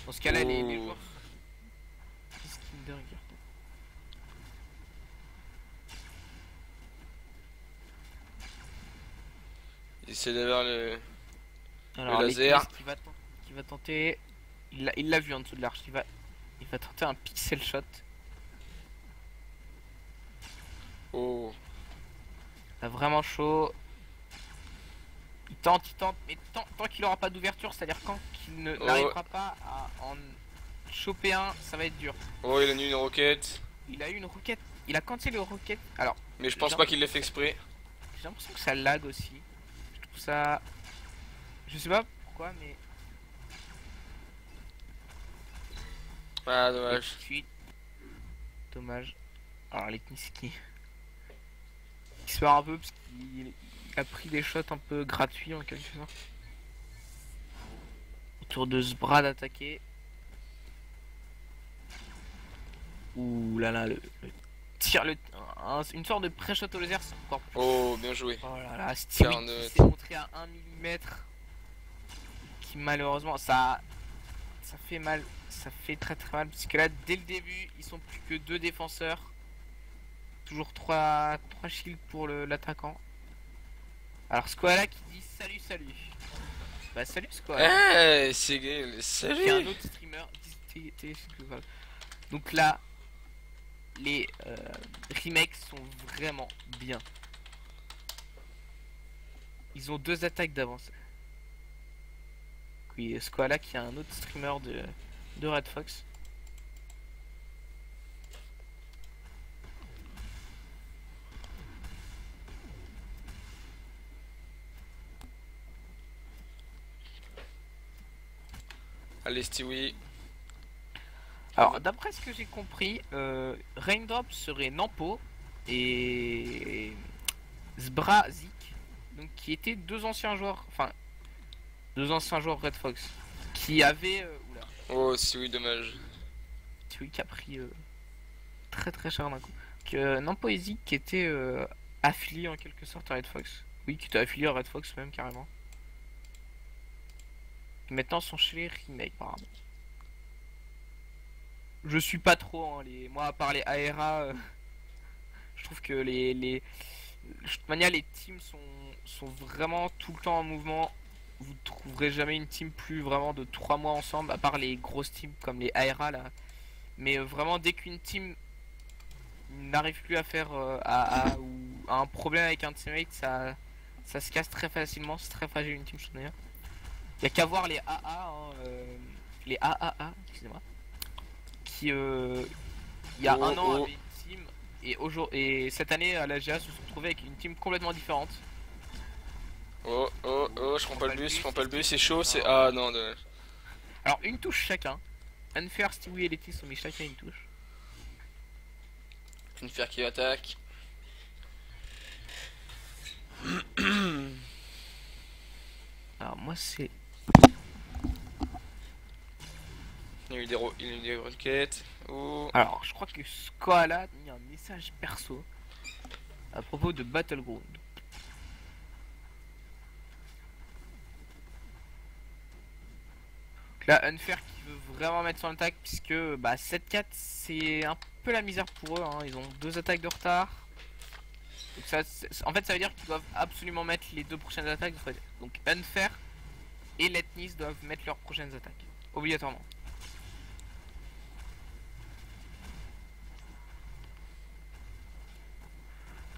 Dans ce cas-là, les joueurs. Qu'est-ce qu'ils me regardent? Il essaie d'avoir le... Alors, laser. Letnis qui va tenter. Il l'a vu en dessous de l'arche. Il va tenter un pixel shot. Oh. C'est vraiment chaud. Il tente, mais tant qu'il aura pas d'ouverture, c'est-à-dire quand il n'arrivera pas à en choper un, ça va être dur. Oh, il a eu une roquette. Il a eu une roquette, il a cancellé le roquette. Alors, Mais je pense pas qu'il l'ait fait exprès. j'ai l'impression que ça lag aussi. Je trouve ça... Je sais pas pourquoi, mais... Ah, Et dommage. tout de suite. Dommage. Alors, Letnis qui se perd un peu parce qu'il a pris des shots un peu gratuits en quelque sorte. Autour de ce bras d'attaquer. Ouh là là, le tir, une sorte de pré-shot au laser, c'est encore plus. Oh, bien joué. Oh là là, Stewie qui 49. s'est montré à 1 mm. Qui malheureusement, ça fait mal. Ça fait très mal. Parce que là, dès le début, ils sont plus que 2 défenseurs. Toujours 3 shields pour l'attaquant. Alors Squala qui dit salut. Bah salut Squala. Eh, c'est gay. Qui est un Salut. autre streamer. Donc là, les remakes sont vraiment bien. Ils ont 2 attaques d'avance. Oui, Squala qui est un autre streamer de Red Fox. Allez, Stewie. Alors, d'après ce que j'ai compris, Raindrop serait Nampo et Zbrazik, donc qui étaient 2 anciens joueurs, enfin 2 anciens joueurs Red Fox, qui avaient, oula, Oh, Stewie, dommage. celui qui a pris très cher d'un coup. Que Nampo et Zik qui étaient affiliés en quelque sorte à Red Fox. Oui, qui étaient affiliés à Red Fox même carrément. Qui maintenant sont chez les remakes apparemment. Je suis pas trop, hein, moi à part les ARA, je trouve que les De toute manière, les teams sont vraiment tout le temps en mouvement. Vous trouverez jamais une team plus vraiment de 3 mois ensemble, à part les grosses teams comme les ARA là. Mais vraiment, dès qu'une team n'arrive plus à faire ou a un problème avec un teammate, ça se casse très facilement. C'est très fragile une team, je d'ailleurs. Il y a qu'à voir les AA, hein, les AAA, excusez-moi, qui il y a Oh, un an oh, avait une team et cette année à la GA se sont retrouvés avec une team complètement différente. oh, oh, oh, je prends pas le bus, je prends pas le bus, c'est chaud, c'est... Non. Ah non, dommage. Alors une touche chacun. Unfair, Stewie et Letty sont mis chacun une touche. Une fer qui attaque. Alors moi c'est... Il y a eu des roquettes. Oh. Alors je crois que Skoala a mis un message perso à propos de Battleground. Donc là Unfair qui veut vraiment mettre son attaque puisque bah 7-4 c'est un peu la misère pour eux, hein. Ils ont 2 attaques de retard. Donc ça, en fait ça veut dire qu'ils doivent absolument mettre les 2 prochaines attaques. Donc Unfair et Letnis doivent mettre leurs prochaines attaques. Obligatoirement.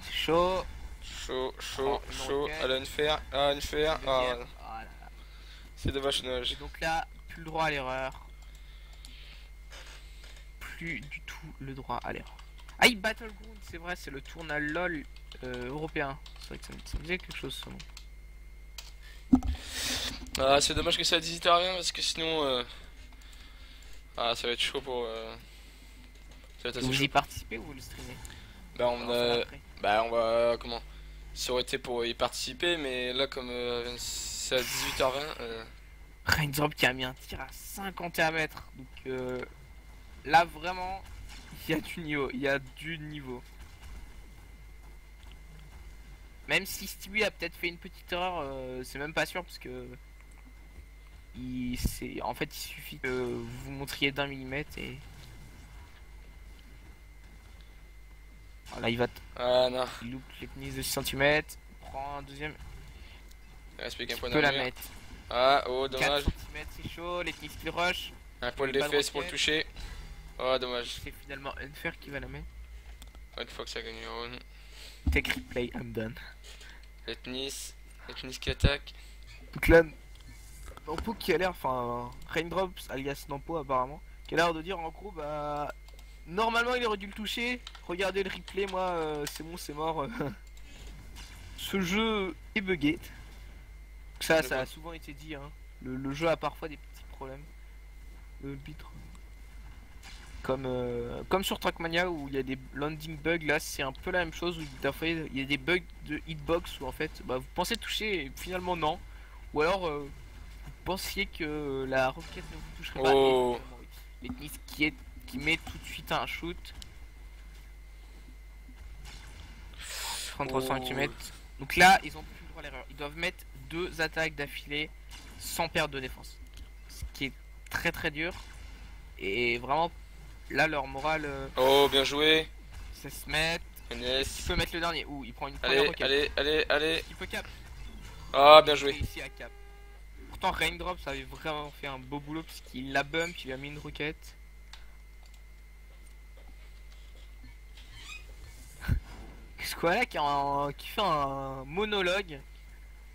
C'est chaud. Chaud, Oh, chaud, une chaud. roquette. À une fer. Ah, une fer. Ah, Deuxième. Voilà. c'est dommage, Et dommage. donc là, plus le droit à l'erreur. Plus du tout le droit à l'erreur. Ah, Battleground, c'est vrai, c'est le tournoi LOL européen. C'est vrai que ça me disait quelque chose ce nom. Ah, c'est dommage que ça à 18h rien parce que sinon. Ah, ça va être chaud pour. Ça va être assez Vous chaud. y participez ou vous le streamez? Bah, on Alors, ça va a. après. Bah, on va. Comment? Ça aurait été pour y participer, mais là, comme c'est à 18h20. Raindrop qui a mis un tir à 51 mètres. Donc là, vraiment, il y a du niveau. Il y a du niveau. Même si Stewie a peut-être fait une petite erreur, c'est même pas sûr parce que en fait il suffit que vous vous montriez d'1 millimètre et voilà, Ah non, il loupe les knees de 6 cm, prend un deuxième, il reste plus qu'un tu point peux la d'armure. mettre. Ah, oh, 4 dommage. cm c'est chaud, les knees qui rush, Un poil mais de pas de fesses pour le roquette. toucher. Oh, dommage. C'est finalement Unfair qui va la mettre. Une fois que ça gagne une round. Take replay, I'm done. Letnis qui attaque. Donc là, Nampo qui a l'air, enfin Raindrops alias Nampo apparemment, qui a l'air de dire en gros bah normalement il aurait dû le toucher. Regardez le replay, moi c'est bon, c'est mort. Ce jeu est buggé. Ça a souvent été dit, hein. Le jeu a parfois des petits problèmes. Le bitre. Comme sur Trackmania où il y a des landing bugs, là c'est un peu la même chose où il y a des bugs de hitbox où en fait bah, vous pensez toucher et finalement non. Ou alors vous pensiez que la roquette ne vous toucherait pas Oh. et finalement oui. L'ethnie qui met tout de suite un shoot. 33 Oh. cm. Donc là ils ont plus le droit à l'erreur. Ils doivent mettre 2 attaques d'affilée sans perdre de défense. Ce qui est très très dur. Et vraiment là leur morale Oh, bien joué. ça se met. Il Yes. peut mettre le dernier. Ouh, il prend une première Allez, roquette. allez, allez, allez. Il peut cap. Ah, bien joué. Ici à cap. Pourtant Raindrops avait vraiment fait un beau boulot puisqu'il l'a bump, il lui a mis une roquette. Squala qui fait un monologue,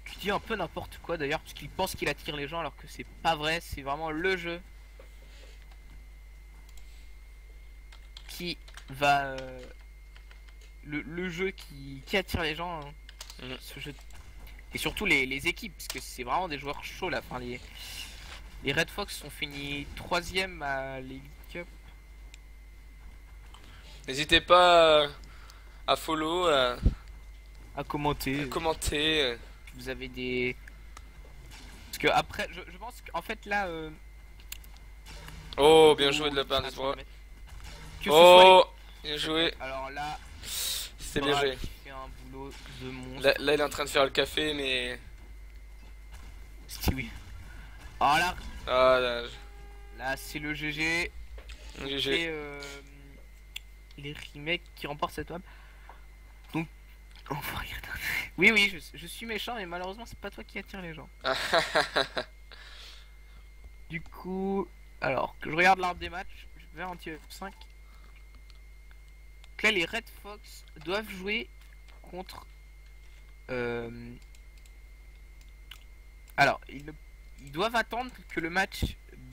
qui dit un peu n'importe quoi d'ailleurs, parce qu'il pense qu'il attire les gens alors que c'est pas vrai, c'est vraiment le jeu qui va... le jeu qui attire les gens, hein. Ce jeu. Et surtout les équipes, parce que c'est vraiment des joueurs chauds là. Enfin, les Red Fox sont finis 3ème à l'Elite Cup. N'hésitez pas à follow, À commenter. à commenter. Vous avez des... Parce que après, je pense qu'en fait là... Oh, bien joué de la part des trois. Que ce soit Oh, bien joué. Alors là, C'était bien joué. il fait un boulot de monstre. Là, il est en train de faire le café, mais... Oui. Oh là, Ah, là, là c'est le GG. GG. Et les remakes qui remportent cette map. Donc Enfoiré. Oui, oui, je suis méchant et malheureusement, c'est pas toi qui attire les gens. Du coup, alors que je regarde l'arbre des matchs, je vais en tirer 5. Là, les Red Fox doivent jouer contre. euh, Alors, ils doivent attendre que le match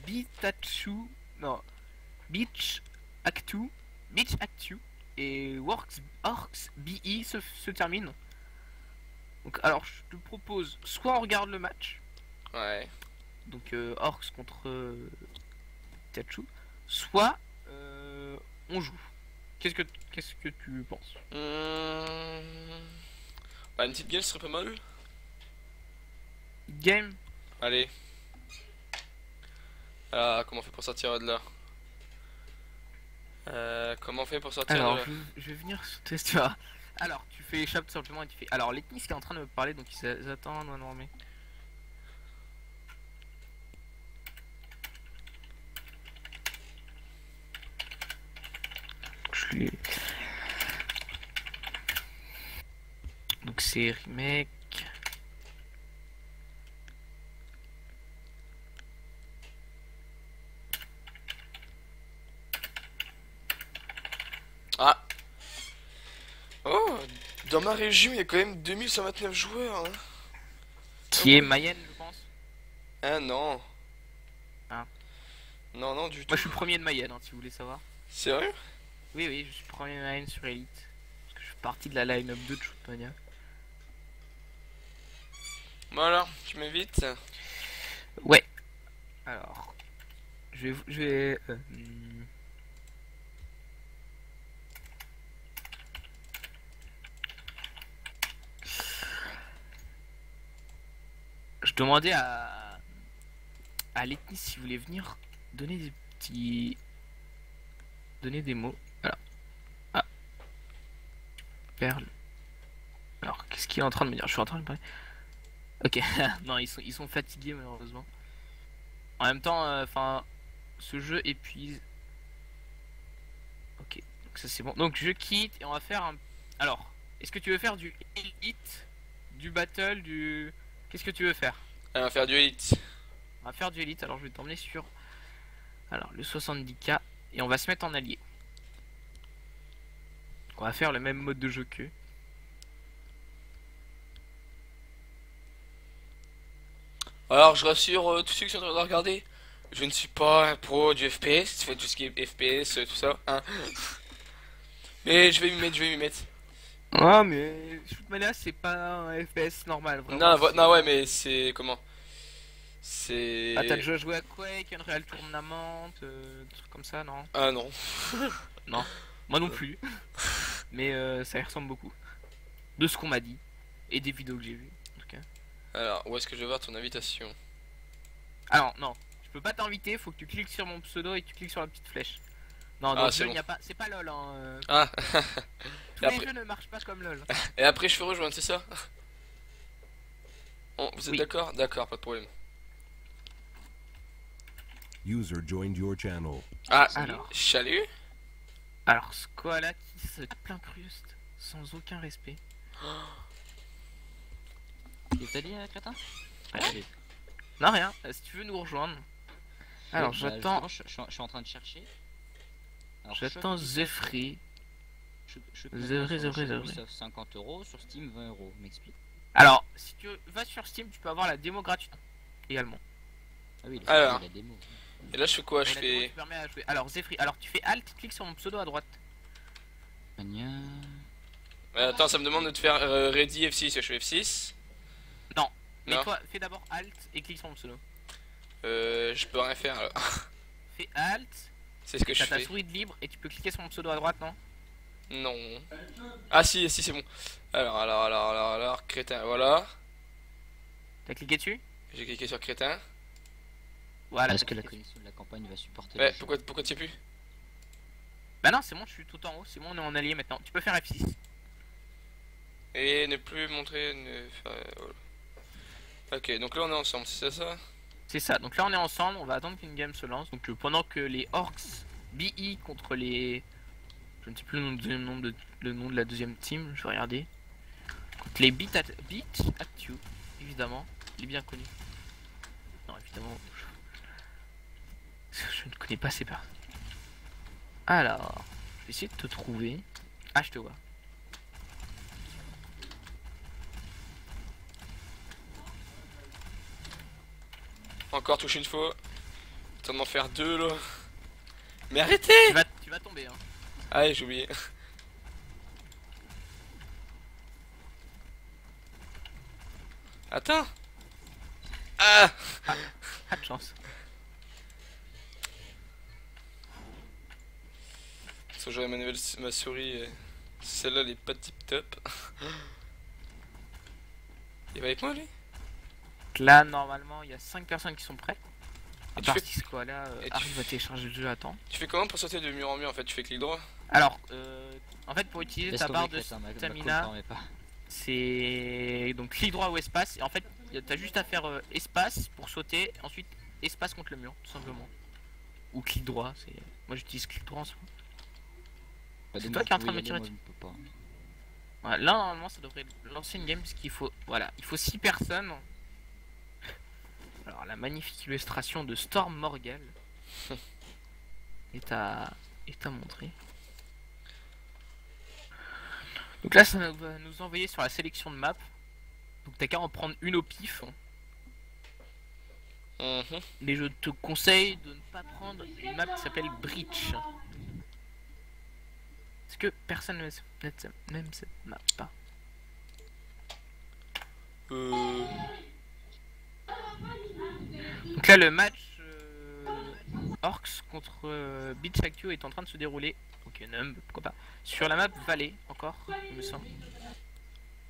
Bitachu. Non, Beach Actu. Beach Actu et Orcs BE se termine. Donc, alors, je te propose soit on regarde le match, Ouais. donc Orcs contre Pikachu, soit on joue. Qu'est-ce que tu penses? Bah, une petite game ce serait pas mal. Game? Allez. Ah, comment on fait pour sortir de là? Comment on fait pour sortir de Alors, là? je vais venir sur tes histoires. Alors, tu fais échappe tout simplement et tu fais. Alors, l'ethnie qui est en train de me parler, donc ils attendent, ouais, non, mais. Je lui. Donc, c'est remake. Ah! Oh! Dans ma région, il y a quand même 2129 joueurs, hein. Qui est Mayenne, je pense. Ah non. Ah. Non, non, du tout. Moi, je suis premier de Mayenne, hein, si vous voulez savoir. Sérieux? Oui, oui, je suis premier de Mayenne sur Elite. Parce que je suis parti de la line-up 2 de Shootmania. Bon alors, tu m'invites? Ouais. Alors. Je vais. Je demandais à l'ethnie s'il voulait venir donner des petits. Donner des mots. Alors. Ah, perle. Alors, qu'est-ce qu'il est en train de me dire? Je suis en train de parler. Ok, non, ils sont fatigués malheureusement. En même temps, enfin, ce jeu épuise. Ok, donc ça c'est bon. Donc je quitte et on va faire un. Alors, est-ce que tu veux faire du Elite, du Battle, du. Qu'est-ce que tu veux faire? Elle va faire du Elite. On va faire du Elite, alors je vais t'emmener sur. Alors, le 70K et on va se mettre en allié. On va faire le même mode de jeu qu'eux. Alors, je rassure tous ceux qui sont en train de regarder. Je ne suis pas un pro du FPS, je fais tout ce qui est FPS, tout ça, hein. Mais je vais m'y mettre, je vais m'y mettre. Ah, mais Shootmania c'est pas un FPS normal, vraiment. Non, non, ouais, mais c'est comment? C'est. Ah, t'as déjà joué à Quake, Unreal Tournament, des trucs comme ça, non? Ah non. Non, moi non plus. Mais ça y ressemble beaucoup. De ce qu'on m'a dit. Et des vidéos que j'ai vues, en tout cas. Alors, où est-ce que je vais voir ton invitation? Alors, non, je peux pas t'inviter, faut que tu cliques sur mon pseudo et que tu cliques sur la petite flèche. Non, dans Ah, le c'est jeu, il bon. n'y a pas. C'est pas LOL, hein. Ah, Tous et les après, jeux ne marchent pas comme LOL. et après je fais rejoindre, c'est ça? Bon, vous êtes Oui. d'accord? D'accord, pas de problème. User joined your channel. Ah, Alors. salut? Alors, ce koala qui se incruste sans aucun respect. Qu'est-ce que t'as dit, crétin? Ouais. Non, rien, si tu veux nous rejoindre. Alors, Bah, j'attends. justement, je suis en train de chercher. Alors, J'attends Shop- Zephyr. Shop- Zephyr, sur Zephyr, Shop Zephyr. Ubisoft, 50 €, sur Steam 20 €. M'explique. Alors, si tu vas sur Steam, tu peux avoir la démo gratuite également. Ah oui, Alors. la démo. Et là, je fais quoi? Et Je la démo fais. te permet à jouer. Alors, Zephyr, alors tu fais Alt, clique sur mon pseudo à droite. Mania. Attends, ça me demande de te faire ready F6, je fais F6. Mais Non. toi, fais d'abord Alt et clique sur mon pseudo. Je peux rien faire alors. Fais Alt, C'est ce que je t'as ta fais. souris de libre et tu peux cliquer sur mon pseudo à droite, non? Non. Ah si, si, c'est bon. Alors, crétin, voilà. T'as cliqué dessus? J'ai cliqué sur crétin. Voilà. Est-ce t'as que la cliqué dessus. connexion de la campagne va supporter Ouais, le jeu? pourquoi tu sais plus? Bah non, c'est bon, je suis tout en haut, c'est bon, on est en allié maintenant. Tu peux faire F6. Et ne plus montrer, ne faire. Voilà. Ok, donc là on est ensemble, c'est ça? C'est ça, donc là on est ensemble, on va attendre qu'une game se lance. Donc pendant que les Orcs BE contre les. Je ne sais plus le nom de la deuxième team, je vais regarder. Contre les Beat Actu, évidemment, les bien connus. Non, évidemment, je ne connais pas ces personnes. Alors, je vais essayer de te trouver. Ah, je te vois. Encore touche une fois. Attends d'en faire deux là. Mais arrêtez! Tu vas tomber, hein. Allez, j'ai oublié. Attends! Ah! Pas de chance. Parce que j'aurais ma souris. Celle-là, elle est pas tip top. Il va avec moi lui? Là, normalement, il y a 5 personnes qui sont prêtes. À Et tu part fais- si ce quoi là et tu arrive à télécharger le jeu à temps. Tu fais comment pour sauter de mur en mur en fait? Tu fais clic droit? Alors, en fait, pour utiliser Laisse ta tomber, barre de Chris, hein, ma call stamina, permet pas. c'est donc clic droit ou espace. Et en fait, t'as juste à faire espace pour sauter, ensuite espace contre le mur, tout simplement. Ou clic droit. C'est moi j'utilise clic droit en ce moment. Pas C'est de toi moi, qui es en vous train de me pouvez y tirer aller, moi, je peux pas. Voilà, là normalement ça devrait lancer une game parce qu'il faut voilà, il faut 6 personnes. Alors la magnifique illustration de Storm Morgal est à montrer. Donc là ça va nous envoyer sur la sélection de map. Donc t'as qu'à en prendre une au pif. Mhm. Mais je te conseille de ne pas prendre une map qui s'appelle Breach. Parce que personne n'aime cette map. Donc là le match Orcs contre Beach Actu est en train de se dérouler. Ok, Numb, pourquoi pas. Sur la map Valley, encore, il me semble.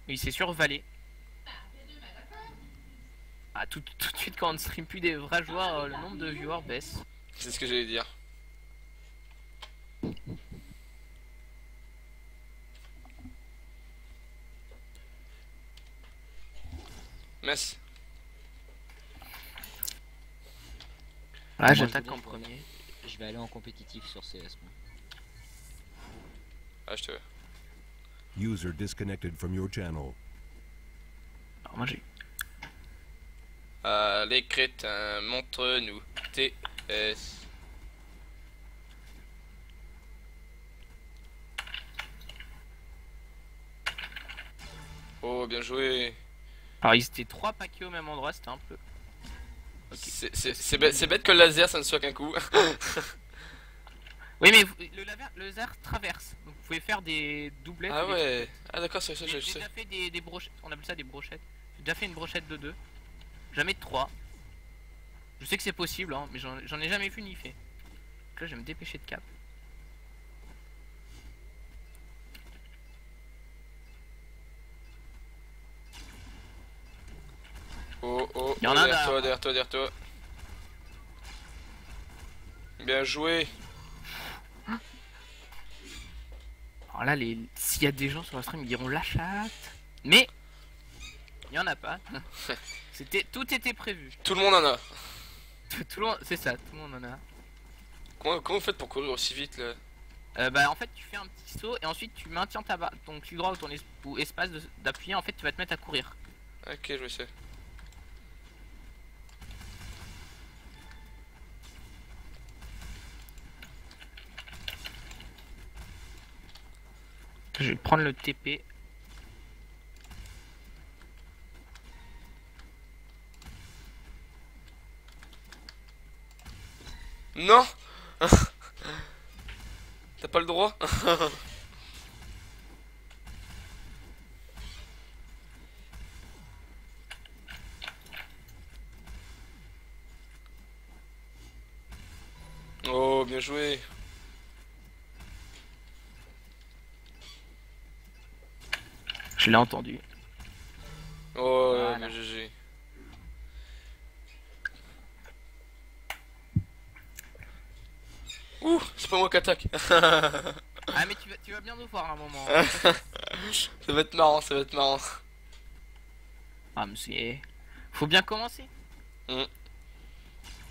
Oui, c'est sur Valley. Ah, tout de suite, quand on ne stream plus des vrais joueurs, le nombre de viewers baisse. C'est ce que j'allais dire. Merci. Là, Moi, j'attaque je en voulais- premier. Je vais aller en compétitif sur CS. Moi. Ah, je te veux. User disconnected from your channel. Alors, moi, j'ai. Les crétins, montre-nous TS. Oh, bien joué. Alors, ils étaient 3 paquets au même endroit, c'était un peu. C'est bête que le laser ça ne soit qu'un coup. Oui, mais le laser traverse. Donc, vous pouvez faire des doublets. Ah ouais. Ah d'accord, c'est ça, J'ai je sais. déjà fait des brochettes. On appelle ça des brochettes. J'ai déjà fait une brochette de 2. Jamais de 3. Je sais que c'est possible, hein, mais j'en ai jamais vu ni fait. Donc là, je vais me dépêcher de cap. Oh oh, Il y en a un derrière toi, là. derrière toi, derrière toi. Bien joué. Alors là, s'il y a des gens sur la stream, ils diront la chatte. Mais il y en a pas. Tout était prévu. Tout le monde en a. Tout le monde, c'est ça, tout le monde en a. Comment vous faites pour courir aussi vite là? Bah en fait tu fais un petit saut et ensuite tu maintiens ton clic droit ou ou espace d'appuyer, en fait tu vas te mettre à courir. Ok, je sais. Je vais prendre le TP. Non. T'as pas le droit. Oh, bien joué. Je l'ai entendu. Oh, Voilà. bien GG. Ouh, c'est pas moi qui attaque. Ah mais tu vas bien nous voir à un moment. Ça va être marrant, ça va être marrant. Ah mais c'est... Faut bien commencer. Mm.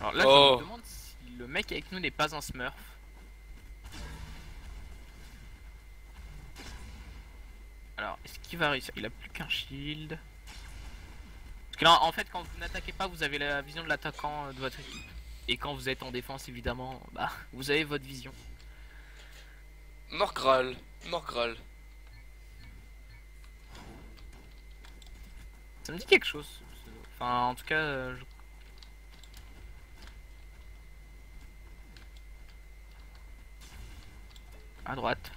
Alors là Oh. je me demande si le mec avec nous n'est pas un smurf. Alors Est-ce qu'il va réussir? Il a plus qu'un shield. Parce que là, en fait, quand vous n'attaquez pas, vous avez la vision de l'attaquant de votre équipe. Et quand vous êtes en défense, évidemment, bah, vous avez votre vision. Morgral. Morgral. Ça me dit quelque chose. Enfin, en tout cas, à droite.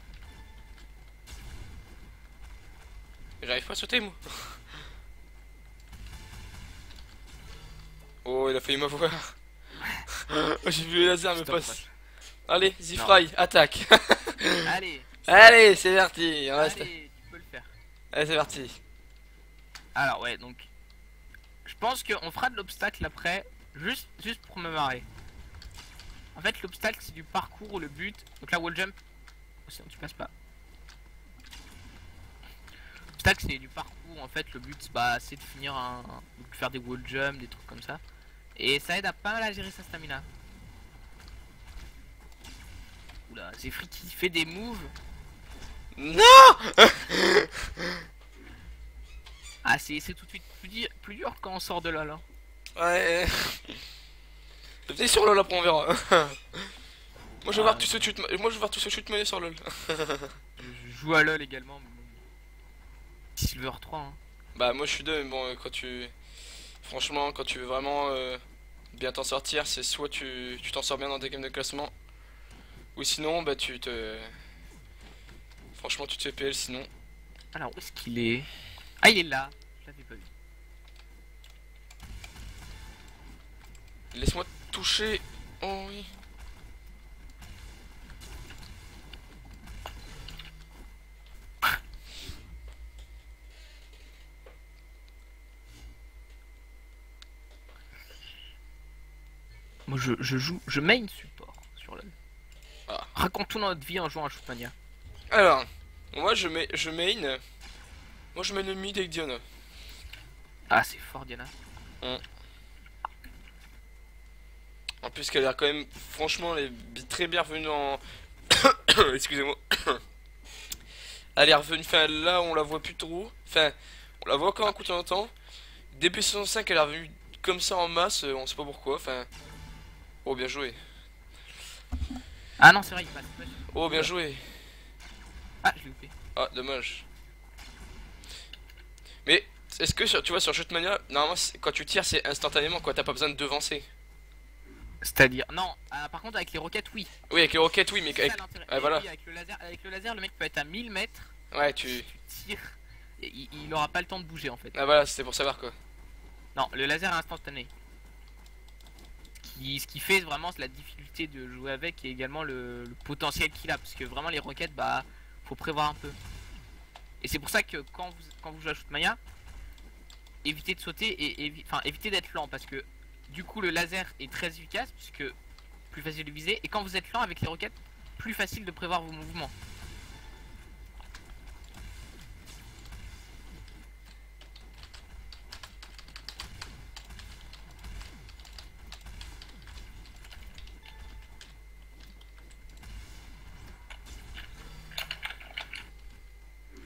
J'arrive pas à sauter, moi. Oh, il a failli m'avoir. J'ai vu le laser me Stop, passe. Allez, Zifray, attaque. Allez, Allez, c'est parti. On reste. allez, tu peux le faire. Allez, c'est parti. Alors ouais, donc je pense qu'on fera de l'obstacle après, juste pour me marrer. En fait, l'obstacle c'est du parcours, le but. Donc la wall jump, oh, sinon tu passes pas. L'obstacle c'est du parcours. En fait, le but bah c'est de finir de faire des wall jump, des trucs comme ça. Et ça aide à pas mal à gérer sa stamina. Oula, c'est Free qui fait des moves. Non. Ah, c'est tout de suite plus dur quand on sort de là là. Ouais. Venez sur LoL après on verra. Moi je vais voir tous ceux shoot. Moi je vais voir tous ceux shoot mener sur LoL. Je joue à LoL également. Mais bon. Silver 3 hein. Bah moi je suis 2 mais bon quand tu. Franchement quand tu veux vraiment bien t'en sortir c'est soit tu t'en sors bien dans tes games de classement. Ou sinon bah tu te. Franchement tu te fais PL sinon. Alors où est-ce qu'il est? Ah il est là, je l'avais pas vu. Laisse-moi toucher. Oh oui. Moi je main support sur LoL. Ah. Raconte-nous notre vie en jouant à Shootmania. Alors, moi je main. Moi je mets le mid avec Diana. Ah c'est fort Diana. En plus qu'elle a l'air quand même, franchement, elle est très bienvenue en... Excusez-moi. Elle est revenue, enfin là on la voit plus trop. Enfin, on la voit encore un coup de temps en temps. Début saison 5 elle est revenue comme ça en masse, on sait pas pourquoi, enfin... Oh bien joué. Ah non c'est vrai il passe. Oh bien joué. Ah je l'ai loupé. Ah dommage. Mais est-ce que tu vois sur Shootmania, normalement quand tu tires c'est instantanément quoi, t'as pas besoin de devancer. C'est-à-dire non, par contre avec les roquettes oui. Oui avec les roquettes oui mais C'est avec... ça, l'intérêt. Ouais, Et voilà. oui, avec le laser le mec peut être à 1000 mètres. Ouais tu... Tu tires. Et il aura pas le temps de bouger en fait. Ah voilà c'était pour savoir quoi. Non le laser est instantané. Ce qui fait vraiment la difficulté de jouer avec et également le potentiel qu'il a. Parce que vraiment les roquettes bah faut prévoir un peu. Et c'est pour ça que quand vous jouez à Shootmania, évitez de sauter et évitez d'être lent parce que du coup le laser est très efficace puisque plus facile de viser et quand vous êtes lent avec les roquettes, plus facile de prévoir vos mouvements.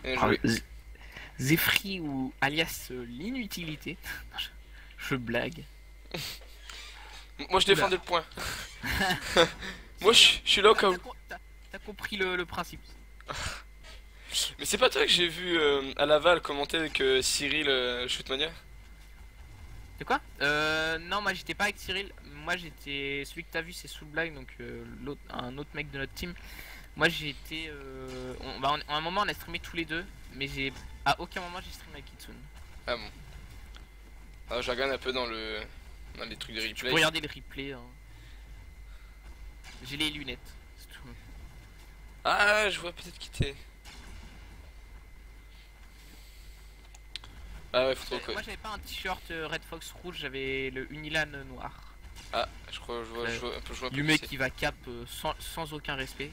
Bien joué. Zephyr ou alias l'inutilité. Je blague. Moi je défendais le point. Moi je suis là au cas où. T'as compris le principe. Mais c'est pas toi que j'ai vu à Laval commenter avec Cyril Shootmania? C'est quoi? Non, moi j'étais pas avec Cyril. Moi j'étais. Celui que t'as vu, c'est Soul Black, donc un autre mec de notre team. Moi j'ai été. À un moment on a streamé tous les deux, mais à aucun moment j'ai streamé avec Kitsune. Ah bon. Ah, je regarde un peu dans les trucs de Tu replay. peux regarder le replay. Hein. J'ai les lunettes. C'est tout. Ah, je vois peut-être qui t'es. Ah ouais, faut trop quoi. Moi j'avais pas un t-shirt Red Fox rouge, j'avais le Unilan noir. Ah, je crois que je vois un peu, Le mec qui va cap sans aucun respect.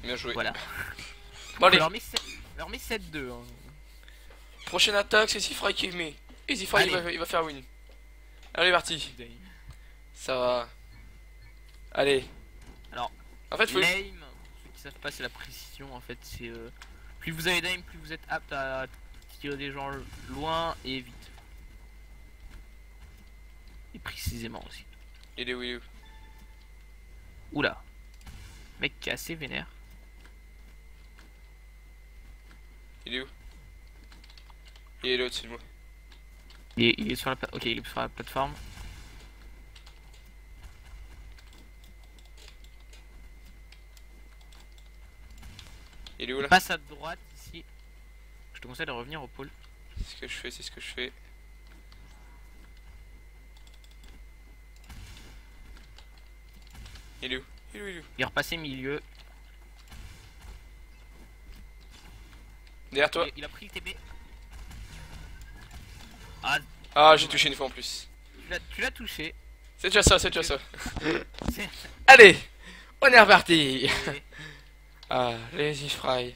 Bien joué. Voilà. Bon allez, leur met 7-2. Hein. prochaine attaque, c'est Zifray qui met. Et Zifray il va faire win. Allez, parti. Ça va. Allez. Alors, en fait, faut... l'aim, ceux qui savent pas, c'est la précision. En fait, c'est Plus vous avez d'aim, plus vous êtes apte à tirer des gens loin et vite. Et précisément aussi. Il est où, il est où? Oula. Mec qui est assez vénère. Il est où? Il est là au-dessus de moi. Il est sur la ok, il est sur la plateforme. Il est où là? Passe à droite ici. Je te conseille de revenir au pôle. C'est ce que je fais, c'est ce que je fais. Il est où? Il est où? Il est où? Il est repassé milieu. Derrière toi. Il a pris le TP. Ah, j'ai touché une fois en plus. Tu l'as touché. C'est déjà ça, c'est déjà ça. C'est- Allez, on est reparti. et- Ah, Lazy Fry.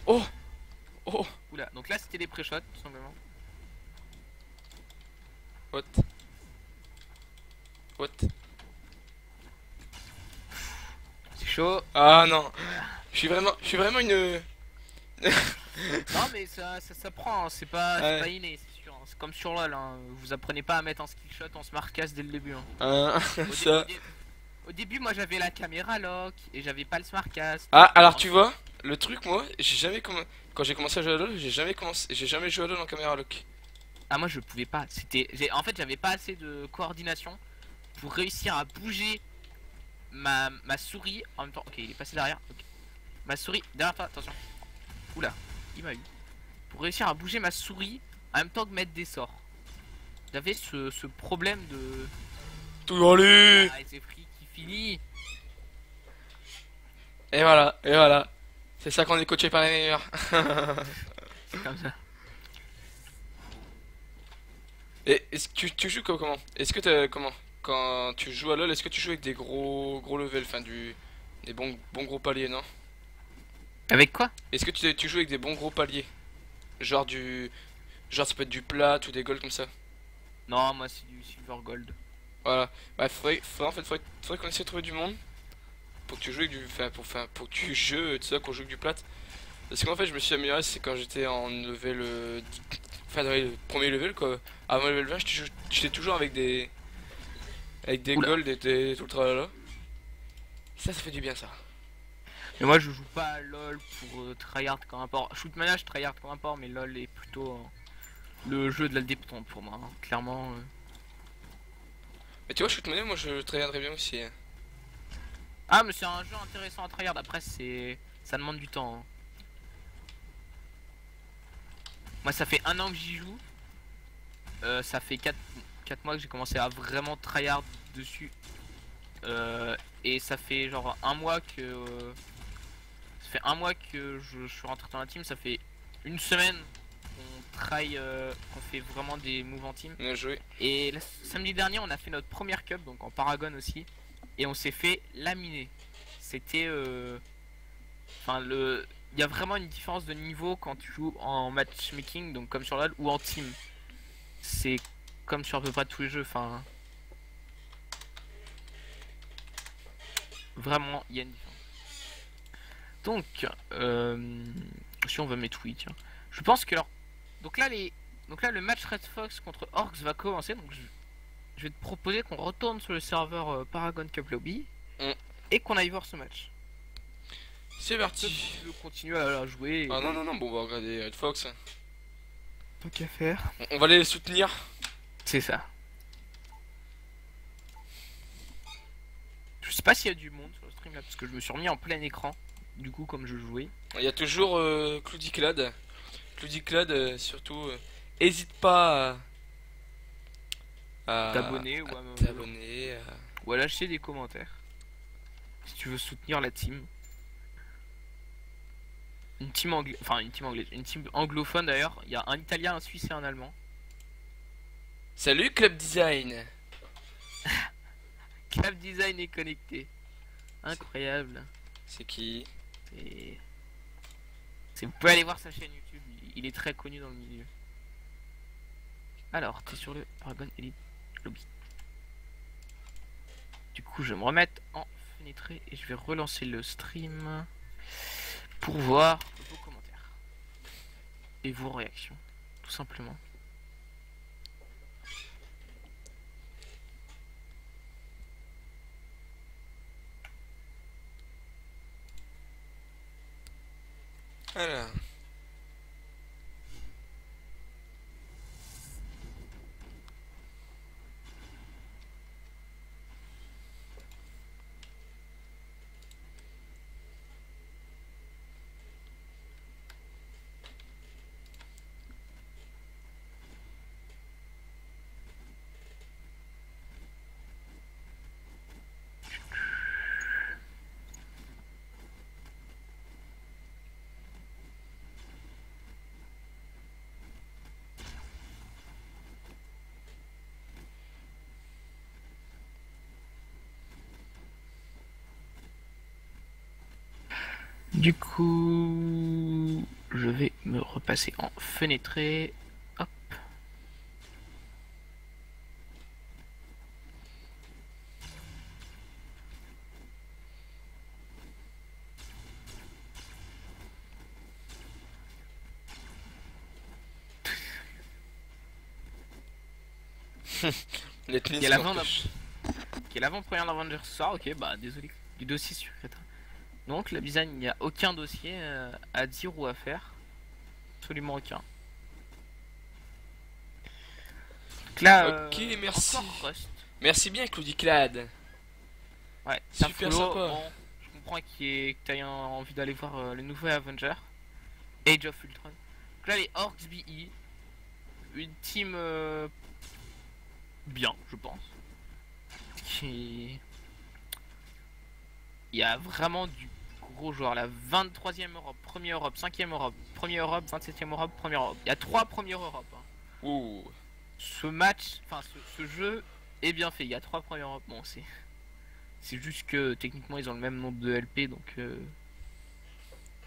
Oh, oh, Oula, donc là c'était des pré-shots tout simplement. what? What? C'est chaud. Ah non, je suis vraiment une. Non mais ça prend, hein. C'est pas, Ouais. c'est pas inné, c'est sûr. Hein. C'est comme sur LoL, hein. Vous apprenez pas à mettre un skill shot en smart cast dès le début. Hein. Ça. Au début, moi j'avais la caméra lock et j'avais pas le smart cast. Ah, alors tu vois, le truc, moi, j'ai jamais quand j'ai commencé à jouer à LoL, j'ai jamais joué à LoL en caméra lock. Ah, moi je pouvais pas. En fait, j'avais pas assez de coordination pour réussir à bouger ma souris en même temps. Ok, il est passé derrière. Ok. Ma souris derrière toi, attention. Oula, il m'a eu. Pour réussir à bouger ma souris en même temps que mettre des sorts. J'avais ce problème de. Tout dans lui. Ah, c'est free qui finit. Et voilà, et voilà. C'est ça qu'on est coaché par les meilleurs. C'est comme ça. Et est-ce que tu joues comment? Est-ce que comment? Quand tu joues à LoL, est-ce que tu joues avec des gros levels, enfin des bons gros paliers, non? Avec quoi? Est-ce que tu joues avec des bons gros paliers? Genre genre ça peut être du plat ou des golds comme ça. Non, moi c'est du silver gold. Voilà. Bah faudrait qu'on essaie de trouver du monde pour que tu joues avec pour que tu joues tout ça qu'on joue avec du plat. Parce qu'en fait je me suis amélioré, c'est quand j'étais en level enfin dans le premier level quoi. Avant le level 20 j'étais toujours avec des Oula. golds et tout le tralala. Ça fait du bien ça. Mais moi je joue pas à LoL pour tryhard comme un porc. Shootmania je tryhard comme un porc, mais LoL est plutôt le jeu de la détente pour moi, hein. Clairement. Mais tu vois Shootmania moi je très bien aussi. Hein. Ah, mais c'est un jeu intéressant à tryhard. Après ça demande du temps. Hein. Moi ça fait 1 an que j'y joue. Ça fait 4 mois que j'ai commencé à vraiment tryhard dessus. Et ça fait genre 1 mois que ça fait 1 mois que je suis rentré dans la team. Ça fait une semaine qu'on try, qu'on fait vraiment des moves en team. Bien joué. Et samedi dernier on a fait notre première cup, donc en Paragon aussi. Et on s'est fait laminer. C'était enfin il y a vraiment une différence de niveau quand tu joues en matchmaking, donc comme sur LoL, ou en team. C'est comme sur à peu près tous les jeux, enfin. Vraiment, il y a une différence. Donc, si on veut mettre oui, tiens. Je pense que alors. Donc là, le match Red Fox contre Orcs va commencer. Donc je vais te proposer qu'on retourne sur le serveur Paragon Cup Lobby et qu'on aille voir ce match. C'est Si parti. tu veux continuer à jouer. Ah non, bon on va regarder Red Fox. Hein. Tant qu'à faire. On va aller les soutenir. C'est ça. Je sais pas s'il y a du monde sur le stream là parce que je me suis remis en plein écran. Du coup, comme je jouais. Il y a toujours Cloudiclad. Cloudiclad surtout. Hésite pas à T'abonner ou t'abonner. ou à lâcher des commentaires. Si tu veux soutenir la team. Une team anglaise, enfin une team anglaise, une team anglophone d'ailleurs. Il y a un italien, un suisse et un allemand. Salut Club Design. Cap Design est connecté. Incroyable. C'est qui? Vous pouvez aller voir sa chaîne YouTube, il est très connu dans le milieu. Alors, t'es sur le Paragon Elite Lobby. coup, je vais me remettre en fenêtré et je vais relancer le stream pour voir vos commentaires et vos réactions, tout simplement. Alors. Du coup, je vais me repasser en fenêtré. Hop. L'ethnie Il y a la m'empêche. Qui est l'avant-première d'Avengers ce soir, ok, bah désolé du dossier sur Crétin. Donc la design, il n'y a aucun dossier à dire ou à faire. Absolument aucun. Donc là, Ok, merci. encore Rust. Merci bien, Claudie Clad. Ouais, Super Follow, sympa. bon, je comprends que tu aies envie d'aller voir le nouveau Avenger. Age of Ultron. Donc là, les Orcs BE. Une team bien, je pense. Qui... Il y a vraiment du gros joueur là. 23e Europe, 1er Europe, 5e Europe, 1er Europe, 27e Europe, 1er Europe. Il y a 3 premières Europe. Hein. Ouh. Ce match, enfin ce jeu est bien fait. Il y a 3 premières Europe. Bon, c'est juste que techniquement ils ont le même nombre de LP donc ils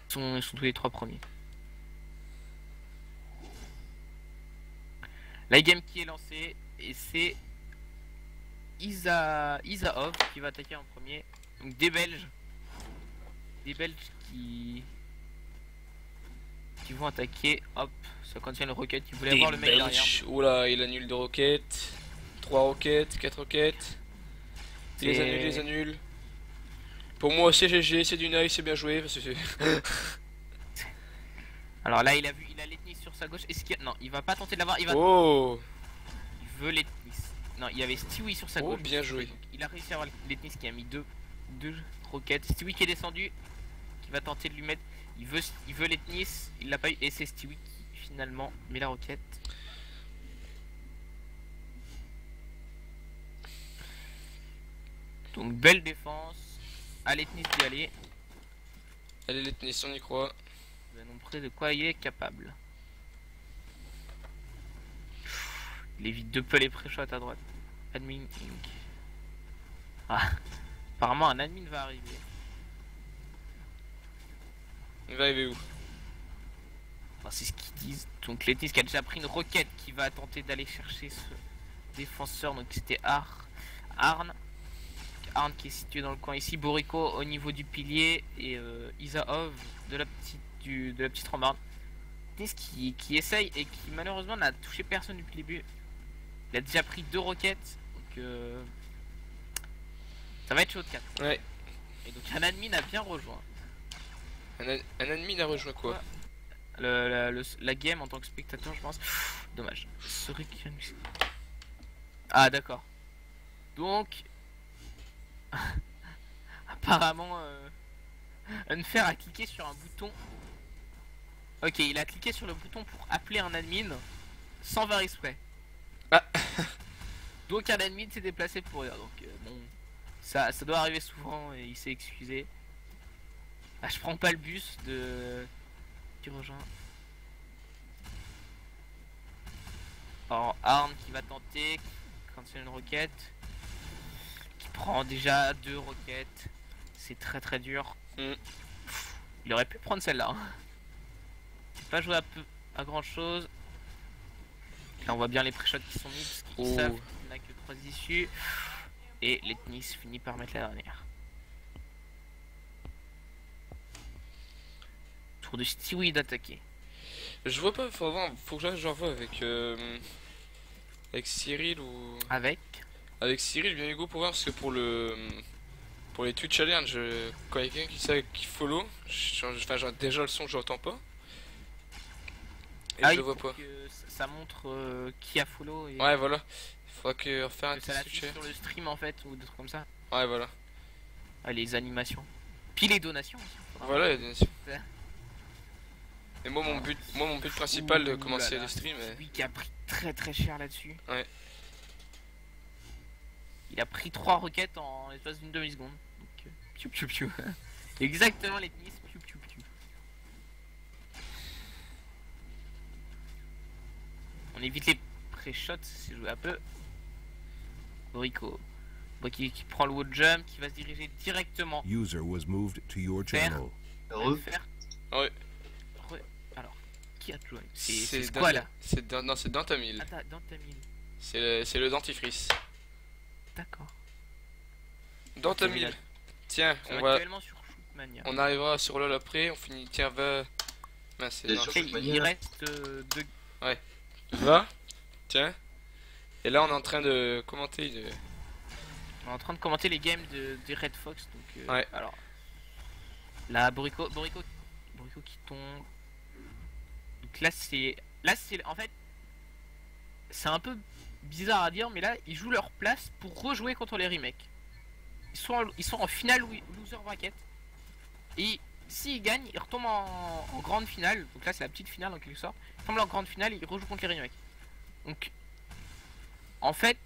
sont tous les 3 premiers. La game qui est lancée et c'est Isaov qui va attaquer en premier. Donc des Belges qui vont attaquer. Hop, ça contient le rocket. Ils voulaient avoir le mec derrière. Oula, il annule de roquettes. 3 roquettes, 4 roquettes. Il les annule, les annule. Pour moi, c'est GG, c'est du nice, c'est bien joué. Parce que Alors là, il a l'ethnie sur sa gauche. Est-ce qu'il non, il va pas tenter de l'avoir. Il oh, veut l'ethnie. Non, il y avait Stewie sur sa oh, gauche. bien joué. Donc, il a réussi à avoir l'ethnie qui a mis deux roquettes. Stewie qui est descendu, qui va tenter de lui mettre. Il veut l'ethnie, il l'a pas eu. Et c'est Stewie qui finalement met la roquette. Donc belle défense. À l'ethnie d'y aller. Allez, l'ethnie, on y croit. Nous allons montrer de quoi il est capable. Il évite de peu les pré-shots à droite. Admin Inc. Ah, apparemment un admin va arriver. Il va arriver où? Enfin, c'est ce qu'ils disent. Donc l'ethnie qui a déjà pris une roquette qui va tenter d'aller chercher ce défenseur. Donc c'était Arn. Arn qui est situé dans le coin ici. Boriko au niveau du pilier. Et Isaov de la petite rambarde. Qui essaye et qui malheureusement n'a touché personne depuis le début. Il a déjà pris 2 roquettes. Donc ça va être chaud de 4. Ouais. Et donc un admin a bien rejoint. Un admin a rejoint quoi? La game en tant que spectateur, je pense. Dommage. Ah d'accord. Donc apparemment Unfair a cliqué sur un bouton. Ok, il a cliqué sur le bouton pour appeler un admin sans faire exprès. Ah. Donc un admin s'est déplacé pour rire. Donc bon, ça doit arriver souvent et il s'est excusé. Ah, je prends pas le bus qui rejoint. Alors Arn qui va tenter quand c'est une roquette. Qui prend déjà 2 roquettes. C'est très dur. Il aurait pu prendre celle-là. Hein. C'est pas joué à grand chose. Là on voit bien les pré-shots qui sont mis parce qu'ils savent qu'il n'a que 3 issues. Et Letnis finit par mettre la dernière. Tour de Stewie d'attaquer. Je vois pas, faut que je revoie avec Cyril ou... Avec. Avec Cyril, bien Hugo, pour voir, parce que pour les Twitch Challenge, quand il y a quelqu'un qui sait qui follow, enfin, déjà le son, je l'entends pas. Et je le vois pas. Ça montre qui a follow et Ouais, voilà. Il faudra que refaire un que ça petit l'affiche switch. sur le stream en fait, ou des trucs comme ça. Ouais, voilà. Ah, les animations. Puis les donations aussi. Voilà, il y a des... Ouais. Et moi, mon but principal de Ouh commencer là là, les streams, Lui qui a pris très très cher là-dessus. Ouais. Il a pris 3 requêtes en l'espace d'une demi-seconde. Donc, piou piou piou. Exactement les tennis, piou piou piou. On évite les pré-shots, c'est joué un peu. Borico. Qui prend le wall jump, qui va se diriger directement. User was moved to your channel. Faire. Ouais. Alors, qui a joué? C'est quoi là? Non, c'est Dentamil. Attends, dans ta mine. C'est le dentifrice. D'accord. Dentamil. Tiens, On va actuellement sur Shootmania. on arrivera sur LoL après, on finit. Tiens, va. Mince, c'est Et non. sur- Ok, il reste 2. Va. Tiens. Et là, on est en train de commenter. On est en train de commenter les games des Red Fox. Donc, Ouais. Alors, là, Borico qui tombe. Donc là, c'est en fait, c'est un peu bizarre à dire, mais là, ils jouent leur place pour rejouer contre les remakes. Ils sont en finale loser bracket. Et s'ils gagnent, ils retombent en grande finale. Donc là, c'est la petite finale en quelque sorte. Ils tombent en grande finale et ils rejouent contre les remakes. Donc, en fait,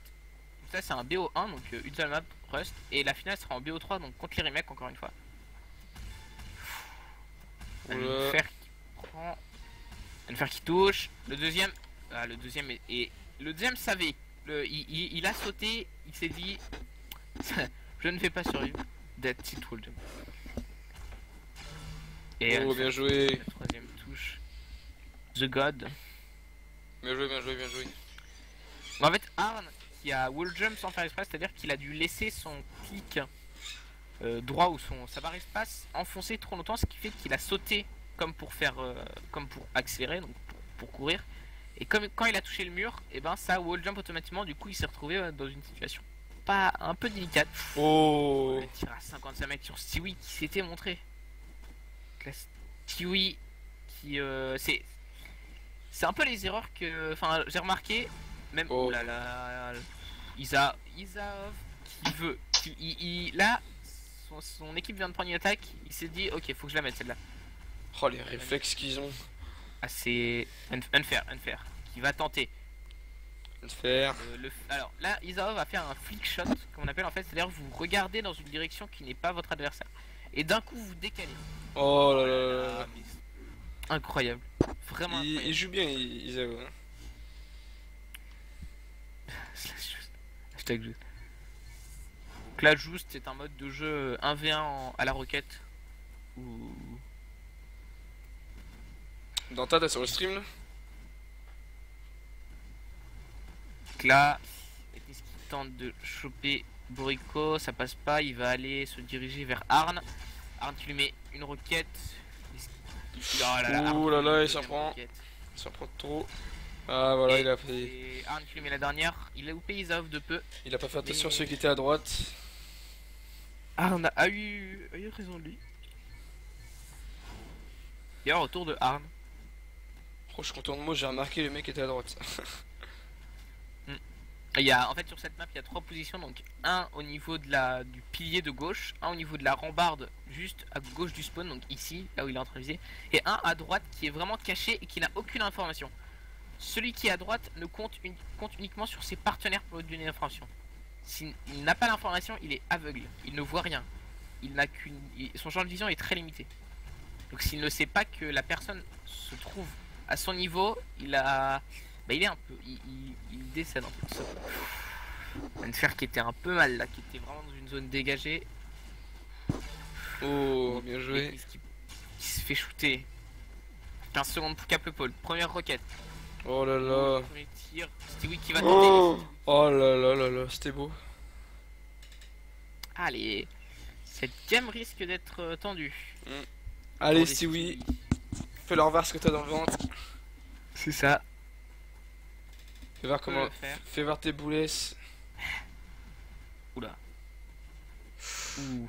ça c'est un BO1, donc Ultra Map Rust. Et la finale sera en BO3, donc contre les remakes encore une fois. Oula. Faire qui prend. Faire qui touche. Le deuxième. Ah, le deuxième est. Le deuxième savait. Il a sauté. Il s'est dit. Je ne fais pas survivre. That's it, Wall jump. Et Oh, bien joué. la troisième touche. The God. Bien joué, bien joué, bien joué. En fait, Arn qui a wall jump sans faire exprès, c'est-à-dire qu'il a dû laisser son clic droit ou sa barre espace enfoncé trop longtemps, ce qui fait qu'il a sauté comme pour faire, comme pour accélérer, donc pour courir. Et comme quand il a touché le mur, et ben ça wall jump automatiquement. Du coup, il s'est retrouvé dans une situation pas un peu délicate. Oh. Le tir à 55 mètres sur Stewie qui s'était montré. La Stewie qui c'est un peu les erreurs que, enfin, j'ai remarqué. Même Oh. oh là là, Isaov qui veut, là, son équipe vient de prendre une attaque. Il s'est dit, ok, faut que je la mette celle-là. Oh, les réflexes qu'ils ont. Ah, c'est unfair, qui va tenter. De faire. Alors là, Isaov va faire un flick shot, comme on appelle en fait, c'est-à-dire vous regardez dans une direction qui n'est pas votre adversaire, et d'un coup vous décalez. Oh là là là là. Ah, mais incroyable, vraiment incroyable. Il joue bien, ils avouent. Hein. Hashtag juste. Donc là, juste, c'est un mode de jeu 1v1 à la roquette. Où... Danta, t'es sur le stream là? Donc là, qu'est-ce qu'il tente de choper Borico, ça passe pas, il va aller se diriger vers Arn. Arn qui lui met une roquette. Oh là là, Ouh là Arn qui là, lui met il s'en une prend. roquette. Il s'en prend trop. Ah voilà, Et- il a fait. Et Arn qui lui met la dernière, il a loupé Isaov de peu. Il a pas fait attention à Mais- ceux qui étaient à droite. Arn a eu raison de lui. Et un retour de Arn. Oh, je contourne moi, j'ai remarqué le mec était à droite. Il y a, en fait, sur cette map, il y a 3 positions, donc un au niveau de du pilier de gauche, un au niveau de la rambarde juste à gauche du spawn, donc ici, là où il est en train de viser, et un à droite qui est vraiment caché et qui n'a aucune information. Celui qui est à droite ne compte uniquement sur ses partenaires pour lui donner l'information. S'il n'a pas l'information, il est aveugle, il ne voit rien. Il n'a son champ de vision est très limité. Donc s'il ne sait pas que la personne se trouve à son niveau, il est un peu, il décède un peu. Unfair qui était un peu mal là, qui était vraiment dans une zone dégagée. Oh, bien Et joué. qui se fait shooter. 15 secondes pour cap le pôle. Première roquette. Oh là là. Premier tir. Stewie qui va tenter. Oh là là là là, c'était beau. Allez, cette game risque d'être tendue. Allez, Pour des si oui, Stewie. fais-leur voir ce que t'as dans le ventre. C'est ça. Fais voir Peut comment. le faire. Fais voir tes boulets. Oula. Ouh.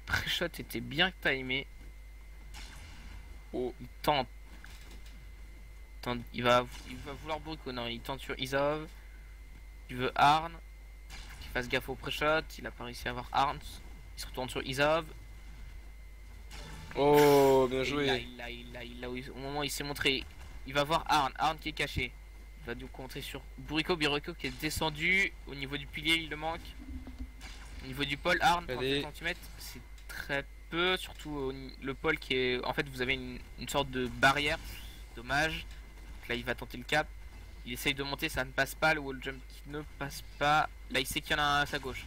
Pré-shot était bien timé. Oh. Il tente. Il va vouloir Buriko. Non, il tente sur Izov. Il veut Arn. Qu'il fasse gaffe au pré-shot. Il a pas réussi à avoir Arn. Il se retourne sur Izov. Oh, bien Et joué. au moment où il s'est montré, il va voir Arn. Arn qui est caché. Il va donc montrer sur Buriko. Buriko qui est descendu. Au niveau du pilier, il le manque. Au niveau du pôle, Arn, Allez. 38 cm, c'est très peu. Surtout le pôle qui est. En fait, vous avez une sorte de barrière. Dommage. Donc là, il va tenter le cap. Il essaye de monter, ça ne passe pas. Le wall jump qui ne passe pas. Là, il sait qu'il y en a un à sa gauche.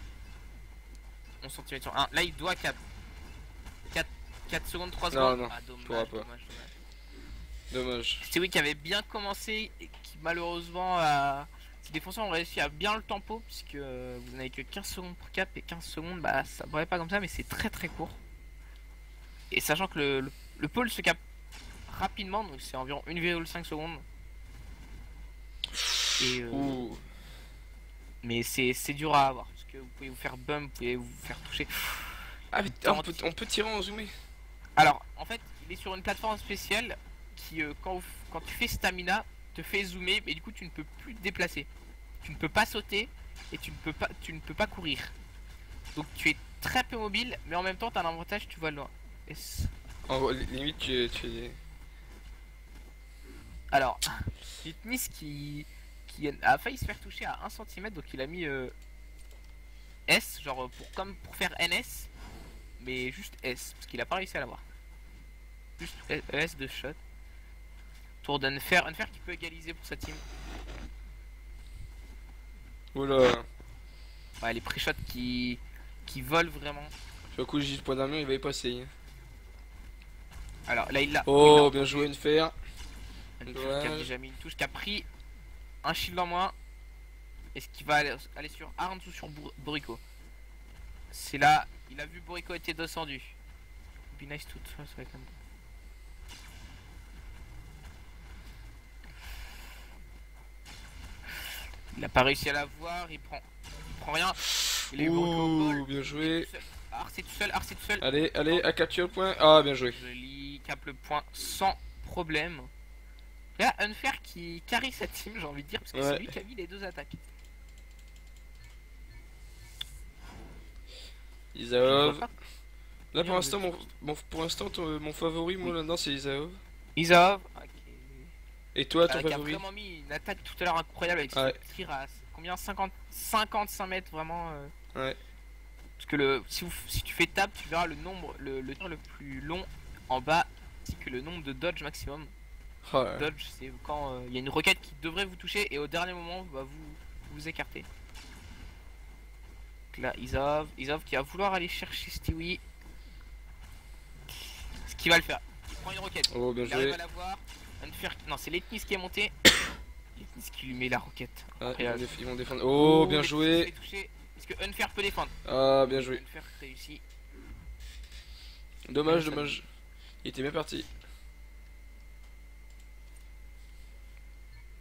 11 cm sur 1. Là, il doit cap. 4 secondes, 3 Non, secondes. non, Ah, pourra dommage, pas. dommage. Dommage. C'est oui qui avait bien commencé et qui malheureusement a. Ces défenseurs ont réussi à bien le tempo puisque vous n'avez que 15 secondes pour cap et 15 secondes bah ça paraît pas comme ça mais c'est très très court. Et sachant que le pôle se cap rapidement donc c'est environ 1,5 secondes. Et Ouh. mais c'est dur à avoir parce que vous pouvez vous faire bump, vous pouvez vous faire toucher. Ah, mais on peut tirer en zoomé. Alors en fait il est sur une plateforme spéciale qui quand tu fais stamina te fait zoomer mais du coup tu ne peux plus te déplacer. Tu ne peux pas sauter et tu ne peux pas courir. Donc tu es très peu mobile mais en même temps tu as un avantage, tu vois loin. Limite, tu Alors, Litnis qui a failli se faire toucher à 1 cm donc il a mis S genre pour faire NS mais juste S parce qu'il a pas réussi à l'avoir. Juste S de shot. Tour d'Unfair, Unfair qui peut égaliser pour sa team. Oula. Ouais, les pré-shots qui volent vraiment. Sur le coup, j'ai le point d'un mur, il va y passer. Alors là il l'a. Oh, bien joué, une fer. Unfair qui a déjà mis une touche, qui a pris un shield en moins. Est-ce qu'il va aller sur Arns ou sur Buriko? C'est là, il a vu Buriko était descendu. Be nice to trust avec un... Il a pas réussi à la voir, il prend rien. Il a eu Buriko au Ouh, ball. bien joué. Ars c'est tout seul, Ars c'est tout seul. Allez, allez, à capture le point. Ah, bien joué. Joli, cap le point sans problème. Là, Unfair qui carry sa team, j'ai envie de dire, parce que Ouais. c'est lui qui a mis les deux attaques. Isaov. Là, Bien, pour l'instant, vous mon favori, moi, là-dedans, c'est Isaov. Isaov, Et toi, ton qui a favori? vraiment mis une attaque tout à l'heure incroyable avec Ouais. son tir à combien 55 mètres vraiment. Ouais. Parce que si tu fais table, tu verras le nombre, le tir le plus long en bas, ainsi que le nombre de dodge maximum. Oh là là. Dodge, c'est quand il y a une roquette qui devrait vous toucher et au dernier moment, bah, vous écartez. Donc là, Izov qui va vouloir aller chercher Stewie. Ce qui va le faire. Il prend une roquette. Oh, bien Il arrive joué. à l'avoir. Non, c'est Letnis qui est monté. Letnis qui lui met la roquette. Ah, Incroyable. ils vont défendre. Oh, bien Letnis joué. se fait toucher. Est-ce que Unfair peut défendre? Ah, bien joué. Unfair réussit. Dommage, Ça dommage. Il était bien parti.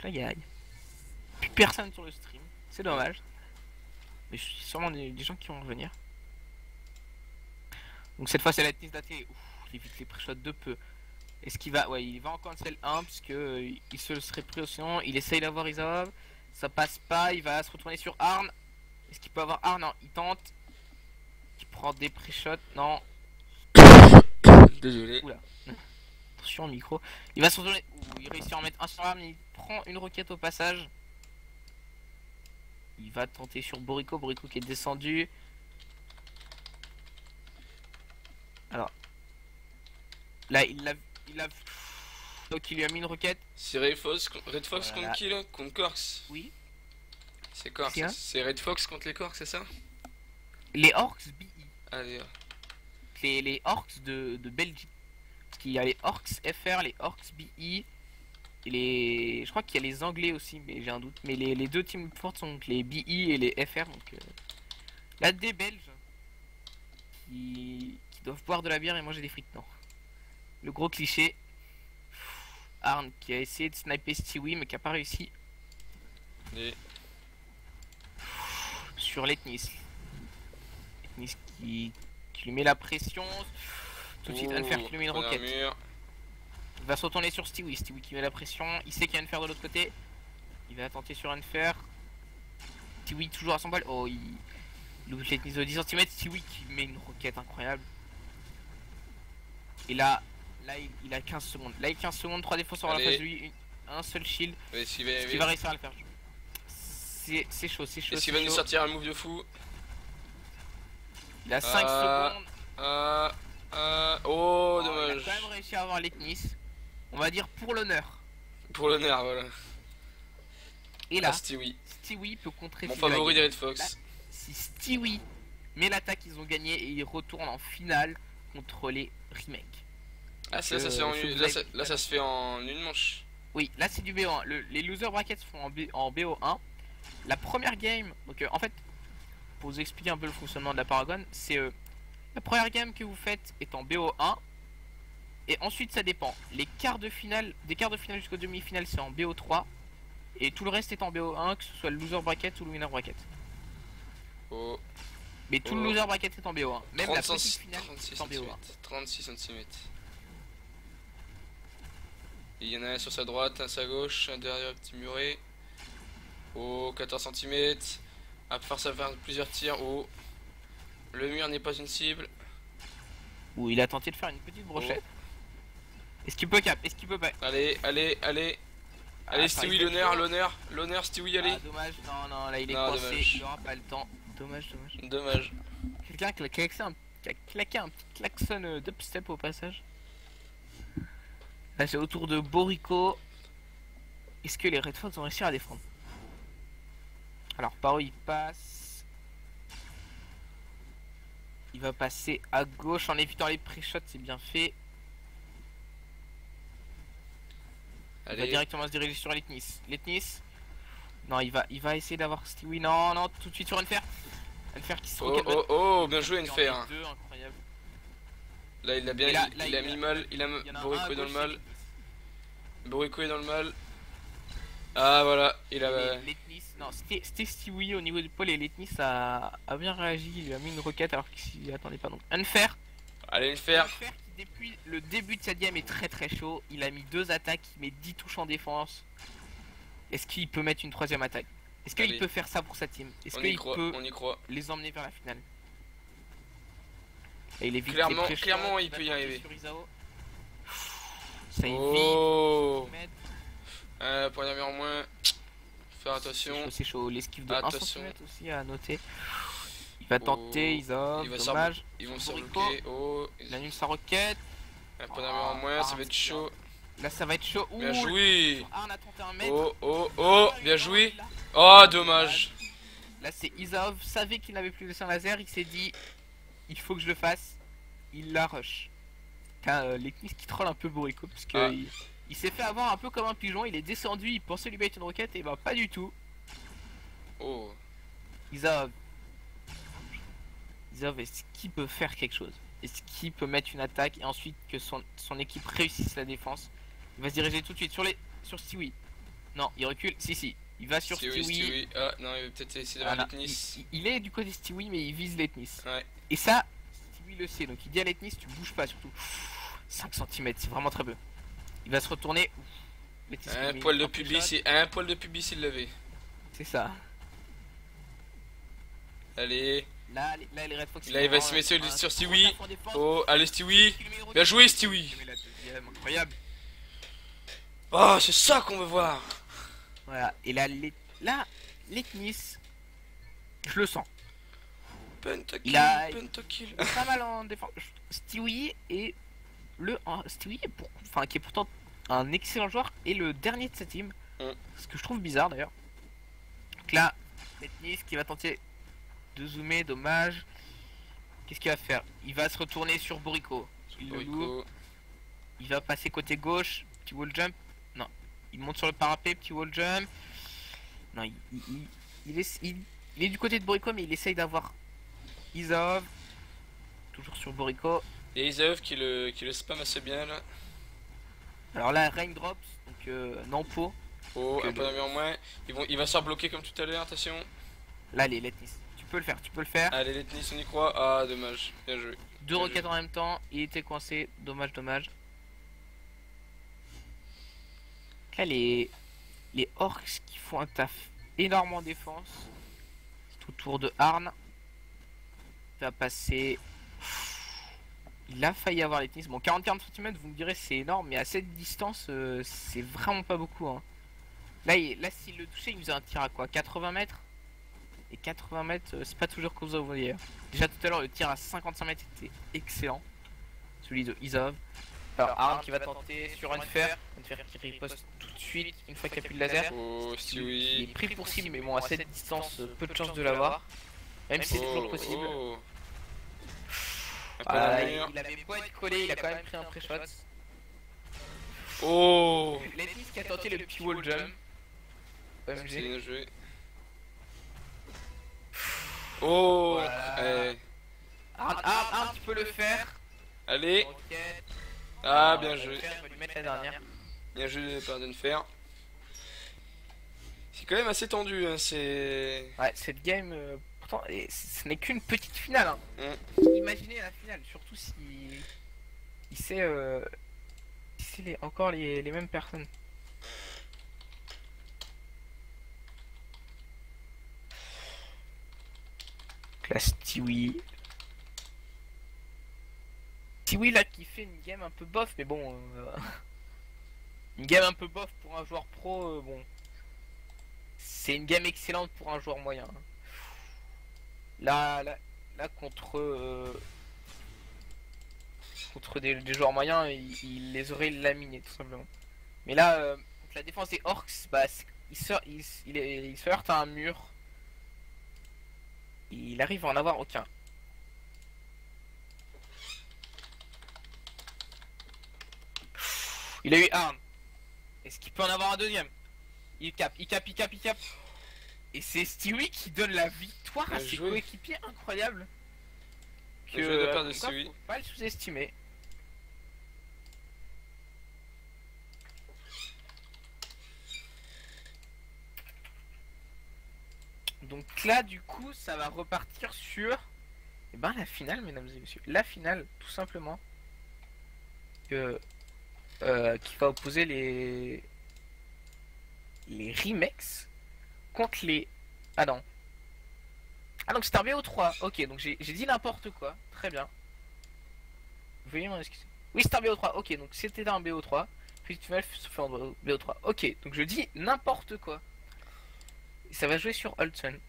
Là, il y a plus personne sur le stream. C'est dommage. Mais il y a sûrement des gens qui vont revenir. Donc cette fois, c'est Letnis d'attaquer. Il évite les pré-shots de peu. Est-ce qu'il va... Ouais, il va en cancel 1 parce que il se serait pris sinon. Il essaye d'avoir Izov. Ça passe pas. Il va se retourner sur Arn. Est-ce qu'il peut avoir Arn? Non, il tente. Il prend des pré-shots. Non. Désolé. Oula. Attention au micro. Il va se retourner. Il réussit à en mettre un sur Arn. Il prend une roquette au passage. Il va tenter sur Buriko. Buriko qui est descendu. Alors. Là, il a donc il lui a mis une roquette. C'est Red Fox Voilà. contre qui là? Contre Corks. Oui. C'est Corks. C'est un C'est Red Fox contre les Corks, c'est ça? Les Orcs BI. Allez. Les Orcs de Belgique. Parce qu'il y a les Orcs FR, les Orcs BI. Et les... Je crois qu'il y a les Anglais aussi, mais j'ai un doute. Mais les deux teams fortes sont les BI et les FR. Donc là, des Belges. qui doivent boire de la bière et manger des frites. Non. Le gros cliché. Arn qui a essayé de sniper Stewie mais qui a pas réussi Et... sur Letnis. Letnis qui lui met la pression. Tout de suite Unfair qui lui met une prenez un roquette. mur. Il va se retourner sur Stewie. Stewie qui met la pression. Il sait qu'il y a Unfair de l'autre côté. Il va tenter sur Unfair. Stewie toujours à son bal. Oh, il loupe Letnis de 10 cm. Stewie qui met une roquette incroyable. Et là il a 15 secondes. Là il a 15 secondes, 3 défenseurs à la Allez. face de lui, un seul shield. Est-ce qu'il Est-ce qu'il va réussir à le faire? C'est chaud, c'est chaud. Est-ce c'est qu'il va nous chaud. sortir un move de fou? Il a 5 secondes. Oh, Oh, il a dommage. quand même réussi à avoir Letnis. On va dire pour l'honneur. Pour l'honneur, voilà. Et là, Stewie. Stewie peut contrer Mon Fizz de la favori des game. Red Fox. Si Stewie met l'attaque, ils ont gagné et ils retournent en finale contre les remakes. Ah, ça se fait en une... là, ça se fait en une manche. Oui, là c'est du BO1. Les loser brackets sont en BO1. La première game, donc en fait, pour vous expliquer un peu le fonctionnement de la Paragon, c'est la première game que vous faites est en BO1. Et ensuite ça dépend. Les quarts de finale, des quarts de finale jusqu'aux demi-finales c'est en BO3. Et tout le reste est en BO1, que ce soit le loser bracket ou le winner bracket. Oh, Mais tout Oh. le loser bracket est en BO1. Même la 36 petite finale 36 est en cm. BO1. 36 cm. Il y en a un sur sa droite, un à sa gauche, un derrière le petit muret. Oh, 14 cm. À force à faire plusieurs tirs. Oh, le mur n'est pas une cible. Où il a tenté de faire une petite brochette. Est-ce qu'il peut cap? Est-ce qu'il peut pas? Allez, allez, allez. Ah, Allez, ça Stewie, risque d'être l'honneur, chaud. l'honneur, Stewie, allez. Ah, dommage, non, là il est Non, coincé, dommage. il aura pas le temps. Dommage. Dommage. Quelqu'un qui a claqué un petit klaxon d'upstep au passage. Là c'est au tour de Borico. Est-ce que les Red Fox vont réussir à défendre? Alors par où il passe? Il va passer à gauche en évitant les pré-shots, c'est bien fait. Il va Allez. directement se diriger sur Letnis. Letnis. Non, il va essayer d'avoir Stewie. Non, tout de suite sur Unfair. Unfair qui se Oh, roquette. oh, oh, bien joué, Il en Unfair. met deux, incroyable. Là, il a bien, Et là, il a mis mal. Il a Il y en a un Borico à est dans le gauche, mal. c'est Borico est dans le mal. Ah, voilà, il a. Letnis, non, c'était Stewie au niveau du pôle et Letnis a bien réagi. Il lui a mis une roquette alors qu'il s'y attendait pas. Donc Unfair. Allez, Unfair. Unfair qui depuis le début de cette game est très chaud. Il a mis 2 attaques, il met 10 touches en défense. Est-ce qu'il peut mettre une 3ème attaque? Est-ce qu'il Allez. peut faire ça pour sa team? Est-ce On y qu'il croit, peut on y croit. les emmener vers la finale? Et il évite Clairement- les pré-shots, clairement, il va peut y tenter arriver. sur Isao. Ça évite. Oh, Mètre. première mur en moins. Faire attention. C'est chaud. L'esquive de 1 Attention. cm aussi à noter. Il va tenter, Oh. Isao. Il va Dommage. Ils vont se Borico. bloquer. Oh, Il annule sa roquette. un première mur en moins, ça va être c'est bien. chaud. Là, ça va être chaud. Bien Ouh, joué. Arn a tenté un mètre. Oh, bien joué. Oh, dommage. Là, c'est Isaov savait qu'il n'avait plus de sang laser. Il s'est dit, il faut que je le fasse. Il la rush. Leknis qui troll un peu Borico parce que Ah. il s'est fait avoir un peu comme un pigeon. Il est descendu. Il pensait lui mettre une roquette et bah pas du tout. Oh, Isaov, est-ce qu'il peut faire quelque chose? Est-ce qu'il peut mettre une attaque et ensuite que son équipe réussisse la défense? Il va se diriger tout de suite sur Stewie. Non, il recule. Si. Il va sur Stewie. Ah, non, il va peut-être essayer Voilà. d'avoir Letnis. Il est du côté Stewie mais il vise Letnis. Ouais. Et ça, Stewie le sait. Donc il dit à Letnis, tu bouges pas surtout. 5 cm, c'est vraiment très peu. Il va se retourner. Letnis qui Un met poil une de torpille pubis, shot. un poil de pubis il l'avait. C'est ça. Allez. Là, les Red Fox. Là, il va se mettre sur Stewie. Oh, allez Stewie. Bien joué, Stewie. Incroyable. Oh, c'est ça qu'on veut voir. Voilà. Et là, Letnis, je le sens. Pentakill, Il a- pentakill. Il est pas mal en défense. Stewie est Stewie qui est pourtant un excellent joueur et le dernier de sa team. Ce que je trouve bizarre d'ailleurs. Donc là, Letnis qui va tenter de zoomer, dommage. Qu'est-ce qu'il va faire? Il va se retourner sur Borico. Il le loupe. Borico. Il va passer côté gauche. Petit wall jump. Non. Il monte sur le parapet. Petit wall jump. Non, il est du côté de Borico mais il essaye d'avoir Isaov. toujours sur Borico. Et Isaev qui le spam assez bien là. Alors là, Raindrops, donc Nampo. Oh, Que un peu d'armure en moins. Il va se faire bloquer comme tout à l'heure, attention. Là, les Letnis. Tu peux le faire. Allez, les tennis, on y croit. Ah, dommage. Bien joué. Deux roquettes en même temps, il était coincé. Dommage, dommage. Là, les orcs qui font un taf énorme en défense. C'est autour de Arn. Il va passer. Il a failli avoir les tennis. Bon, 40 cm, vous me direz, c'est énorme, mais à cette distance, c'est vraiment pas beaucoup. Hein. Là, s'il le touchait, il faisait un tir à quoi, 80 mètres. Et 80 mètres, c'est pas toujours que vous voyez. Déjà tout à l'heure, le tir à 55 mètres était excellent. Celui de Izov. Alors, Arn qui va tenter sur un fer. Un fer qui riposte tout de suite, une fois qu'il n'y a plus de laser. Oh, Il Stewie. est pris pour cible, mais bon, à cette distance, peu de chance de l'avoir. Même si c'est toujours possible. Oh. Un peu Voilà, d'armure. il avait beau être collé, il a quand même pris un pré-shot. Oh. Letnis qui a tenté le petit wall jump. C'est OMG. bien joué. Oh. Voilà. Eh. Arn, tu peux le faire. Allez. Roquette. Ah, On bien va joué. le faire, on va lui mettre la dernière. Bien joué de la part d'Unfair. C'est quand même assez tendu, hein, c'est... Ouais, cette game, pourtant, ce n'est qu'une petite finale. Hein. Imaginez la finale, surtout si c'est encore les mêmes personnes. Donc là, Stewie. Stewie là qui fait une game un peu bof, mais bon, une game un peu bof pour un joueur pro, bon. C'est une game excellente pour un joueur moyen. Là contre des joueurs moyens, il les aurait laminés tout simplement. Mais là, contre la défense des orcs, bah, il se heurte à un mur. Il arrive à en avoir aucun. Il a eu Arn. Est-ce qu'il peut en avoir un deuxième? Il cap. Et c'est Stewie qui donne la victoire à Bien ses joué. coéquipiers, incroyable. Bien joué de la part de pourquoi Stewie. faut pas le sous-estimer. Donc là, du coup, ça va repartir sur la finale, mesdames et messieurs. La finale, tout simplement. Qui va opposer les remakes contre les... Ah non. Ah donc c'est un BO3. Ok, donc j'ai dit n'importe quoi. Très bien. Veuillez m'en excuser. Oui, c'est un BO3. Ok, donc c'était un BO3. Puis tu vas se faire un BO3. Ok, donc je dis n'importe quoi. Et ça va jouer sur Holtzen.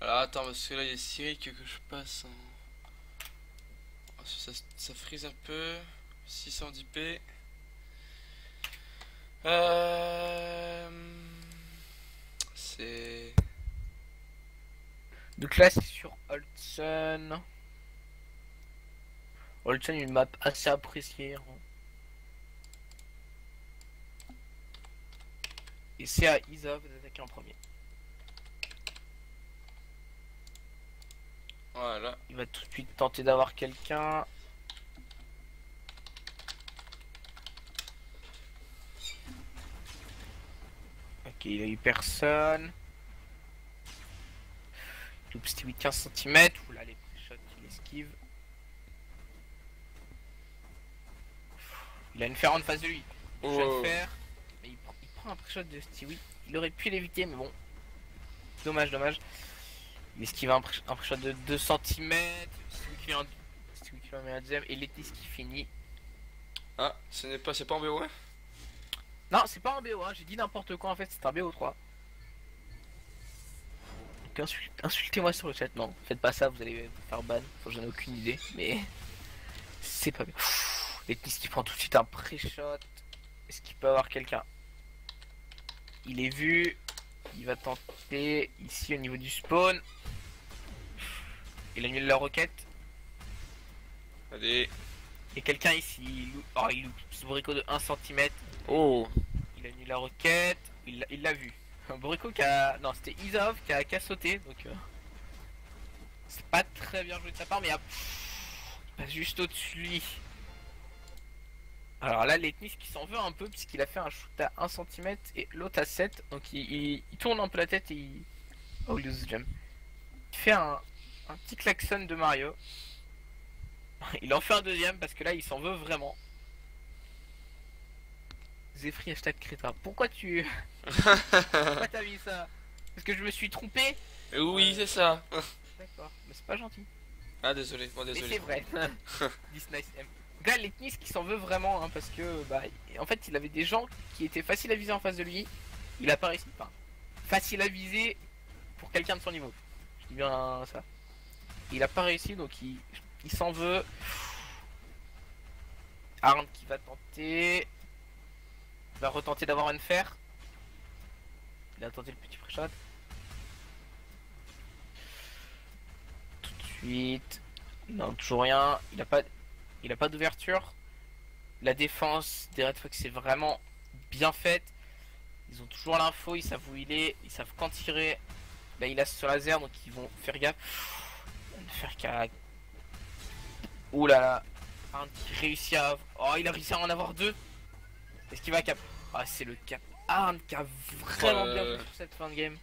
Alors attends, parce que là il y a Cyric que je passe en... Oh, ça frise un peu. 610p. C'est... Donc là c'est sur Holtzen. Holtzen, une map assez appréciée. Et c'est à Isa, vous attaquez en premier. Voilà. Il va tout de suite tenter d'avoir quelqu'un. Ok, il a eu personne. Loup Stewie 15 cm. Oula, les pré-shots qu'il esquive. Il a une fer en face de lui. Il vient de faire. Mais il prend un pré-shot de Stewie. Il aurait pu l'éviter, mais bon. Dommage, dommage. Il esquive un pré-shot de 2 cm. Stewie qui en met un deuxième. Et Letnis qui finit. Ah, c'est pas en BO1? Non, c'est pas un BO1, j'ai dit n'importe quoi en fait, c'est un BO3. Donc insultez-moi sur le chat, non, faites pas ça, vous allez vous faire ban, j'en ai aucune idée, mais c'est pas bien. Letnis qui prend tout de suite un pré-shot. Est-ce qu'il peut avoir quelqu'un? Il est vu, il va tenter ici au niveau du spawn. Il annule la roquette. Allez. Et quelqu'un ici, il loupe ce bricot de 1 cm. Oh. Il annule la roquette, il l'a vu. Un bricot qui a... Non, c'était Izov qui a sauté, donc... C'est pas très bien joué de sa part, mais passe juste au-dessus de lui. Alors là, l'ethnie qui s'en veut un peu, puisqu'il a fait un shoot à 1 cm et l'autre à 7. Donc il tourne un peu la tête et il. Oh, lose jump. Il fait un petit klaxon de Mario. Il en fait un deuxième parce que là, il s'en veut vraiment. Zephyr hashtag crétin. Pourquoi pourquoi t'as mis ça? Parce que je me suis trompé? Oui, c'est ça. D'accord, mais c'est pas gentil. Ah, désolé, bon, Mais désolé. c'est vrai. This nice M. Donc là, l'ethnie qui s'en veut vraiment, hein, parce que, bah, en fait, il avait des gens qui étaient faciles à viser en face de lui. Il a pas réussi. Enfin, facile à viser pour quelqu'un de son niveau. Je dis bien ça. Il a pas réussi, donc il s'en veut. Arn qui va tenter. Il va retenter d'avoir un fer. Il a tenté le petit pré-shot. Tout de suite. Non, toujours rien. Il a pas d'ouverture. La défense des Red Fox est vraiment bien faite. Ils ont toujours l'info, ils savent où il est, ils savent quand tirer. Là, il a ce laser, donc ils vont faire gaffe. Faire qu'à. Ouh là là. Un qui réussit à. Oh, il a réussi à en avoir deux. Est-ce qu'il va cap? Ah, c'est le cap. Arn qui a vraiment bien fait sur cette fin de game.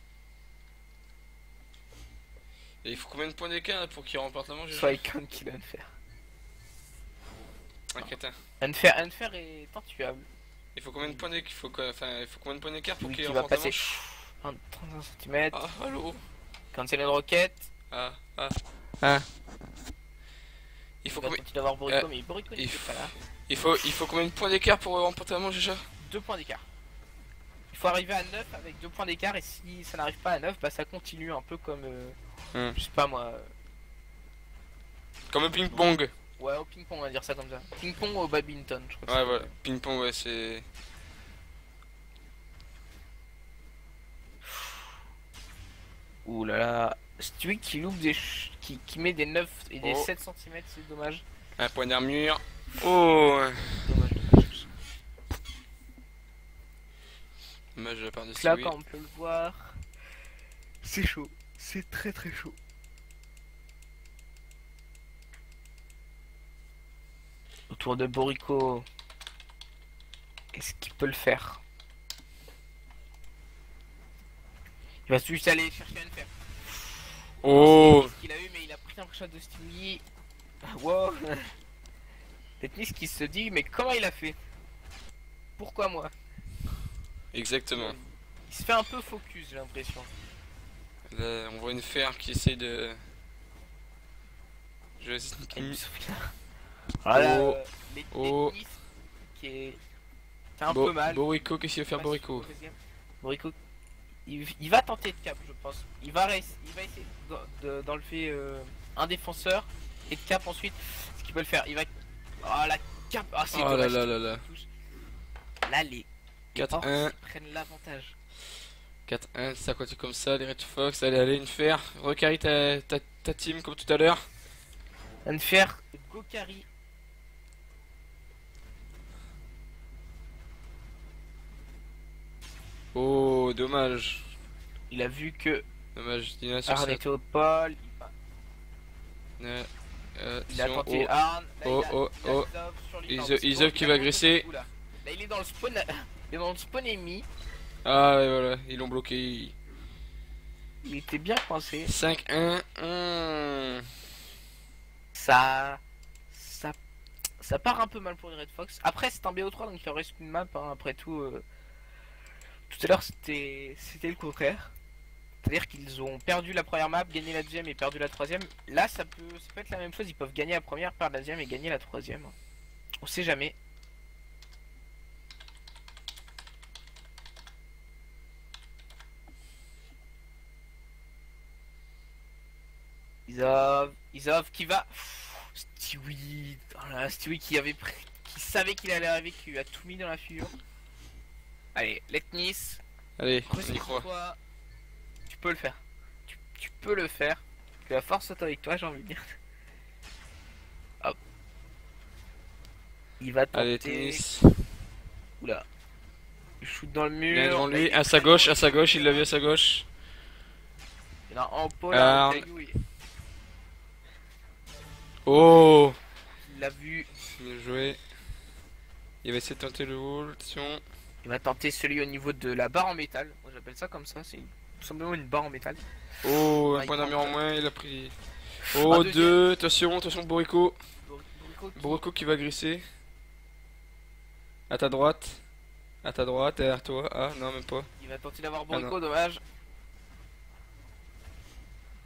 Et il faut combien de points d'écart pour qu'il remporte la manche? Soit Icon qui l'a unfair. Un crétin. Unfair est intuable. Il faut combien de points d'écart? Il faut combien de points d'écart pour Oui, qu'il qui va remporte la passer manche? 35 cm. Ah, allô? Cancel une roquette. Ah. Il faut Il va combien... tenter d'avoir Borico, mais Borico il n'était pas là. il faut combien de points d'écart pour remporter la manche déjà? 2 points d'écart. Il faut arriver à 9 avec 2 points d'écart, et si ça n'arrive pas à 9, bah ça continue un peu comme. Je sais pas moi. Comme un ping-pong. Ouais, au ping-pong, on va dire ça comme ça. Ping-pong ou au badminton, je crois. Ouais, voilà. Ping-pong, ouais, c'est. Ouh là là. Stewie qui loupe qui met des 9 et des 7 cm, c'est dommage. Un point d'armure. Oh! Dommage. Dommage de la part de Donc là, Stewie. quand on peut le voir, c'est chaud. C'est très très chaud. Autour de Borico. Est-ce qu'il peut le faire? Il va juste aller chercher un fer. Oh! Ce qu'il a eu, mais il a pris un shot de Stewie. Wow. Technique qui se dit, mais comment il a fait? Pourquoi moi? Exactement. Il se fait un peu focus, j'ai l'impression. Là, on voit une fer qui essaye de. Je vais. Voilà, Oh. les Oh. techniques qui est un peu mal. Borico, qu'est-ce qu'il va faire, Pas Borico? sûr au deuxième. Borico, il va tenter de cap, je pense. Il va essayer d'enlever un défenseur et de cap ensuite. Ce qu'il peut le faire, il va. Oh la cap, ah c'est Oh là dommage. là là là. Là les 4-1. Orcs prennent l'avantage. 4-1, ça continue comme ça, les Red Fox. Allez, une fer. Recarry ta team comme tout à l'heure. Unfair, Gokari. Oh, dommage. Il a vu que Dommage, Dina sur Arn ça. était au pôle. Il a tenté Arn. Là, Oh, il a oh, oh. Izov sur lui. Izov qui va agresser. Là, il est dans le spawn. Il est dans le spawn ennemi. Ah, ouais, voilà, ils l'ont bloqué. Il était bien coincé. 5-1. Ça part un peu mal pour les Red Fox. Après, c'est un BO3, donc il en reste une map. Hein. Après tout, tout à l'heure, c'était le contraire. C'est-à-dire qu'ils ont perdu la première map, gagné la deuxième et perdu la troisième. Là, ça peut être la même chose. Ils peuvent gagner la première, perdre la deuxième et gagner la troisième. On sait jamais. Izov qui va. Stewie. Oh là, Stewie qui savait qu'il allait arriver, qui lui a tout mis dans la figure. Allez, Letnis. Allez, on y croit. Toi, tu peux le faire. Tu peux le faire. Que la force soit avec toi, j'ai envie de dire. Hop. Il va Allez, tenter. tennis. Oula. Il shoot dans le Il est mur. devant Là, lui, à sa gauche, il l'a vu à sa gauche. Il est en pôle. Arn. Caillou, Oh! vu. Bien joué. Il va essayer de tenter le haut, attention. Il va tenter celui au niveau de la barre en métal. Moi j'appelle ça comme ça, c'est tout simplement une barre en métal. Oh, un Ah, il point d'armure en tente. moins, il a pris. Un Oh, deuxième. 2, attention, attention, Borico. Bourrico qui- Borico qui va glisser. À ta droite. À ta droite, derrière toi. Ah, non, même pas. Il va tenter d'avoir non. Bourrico, dommage.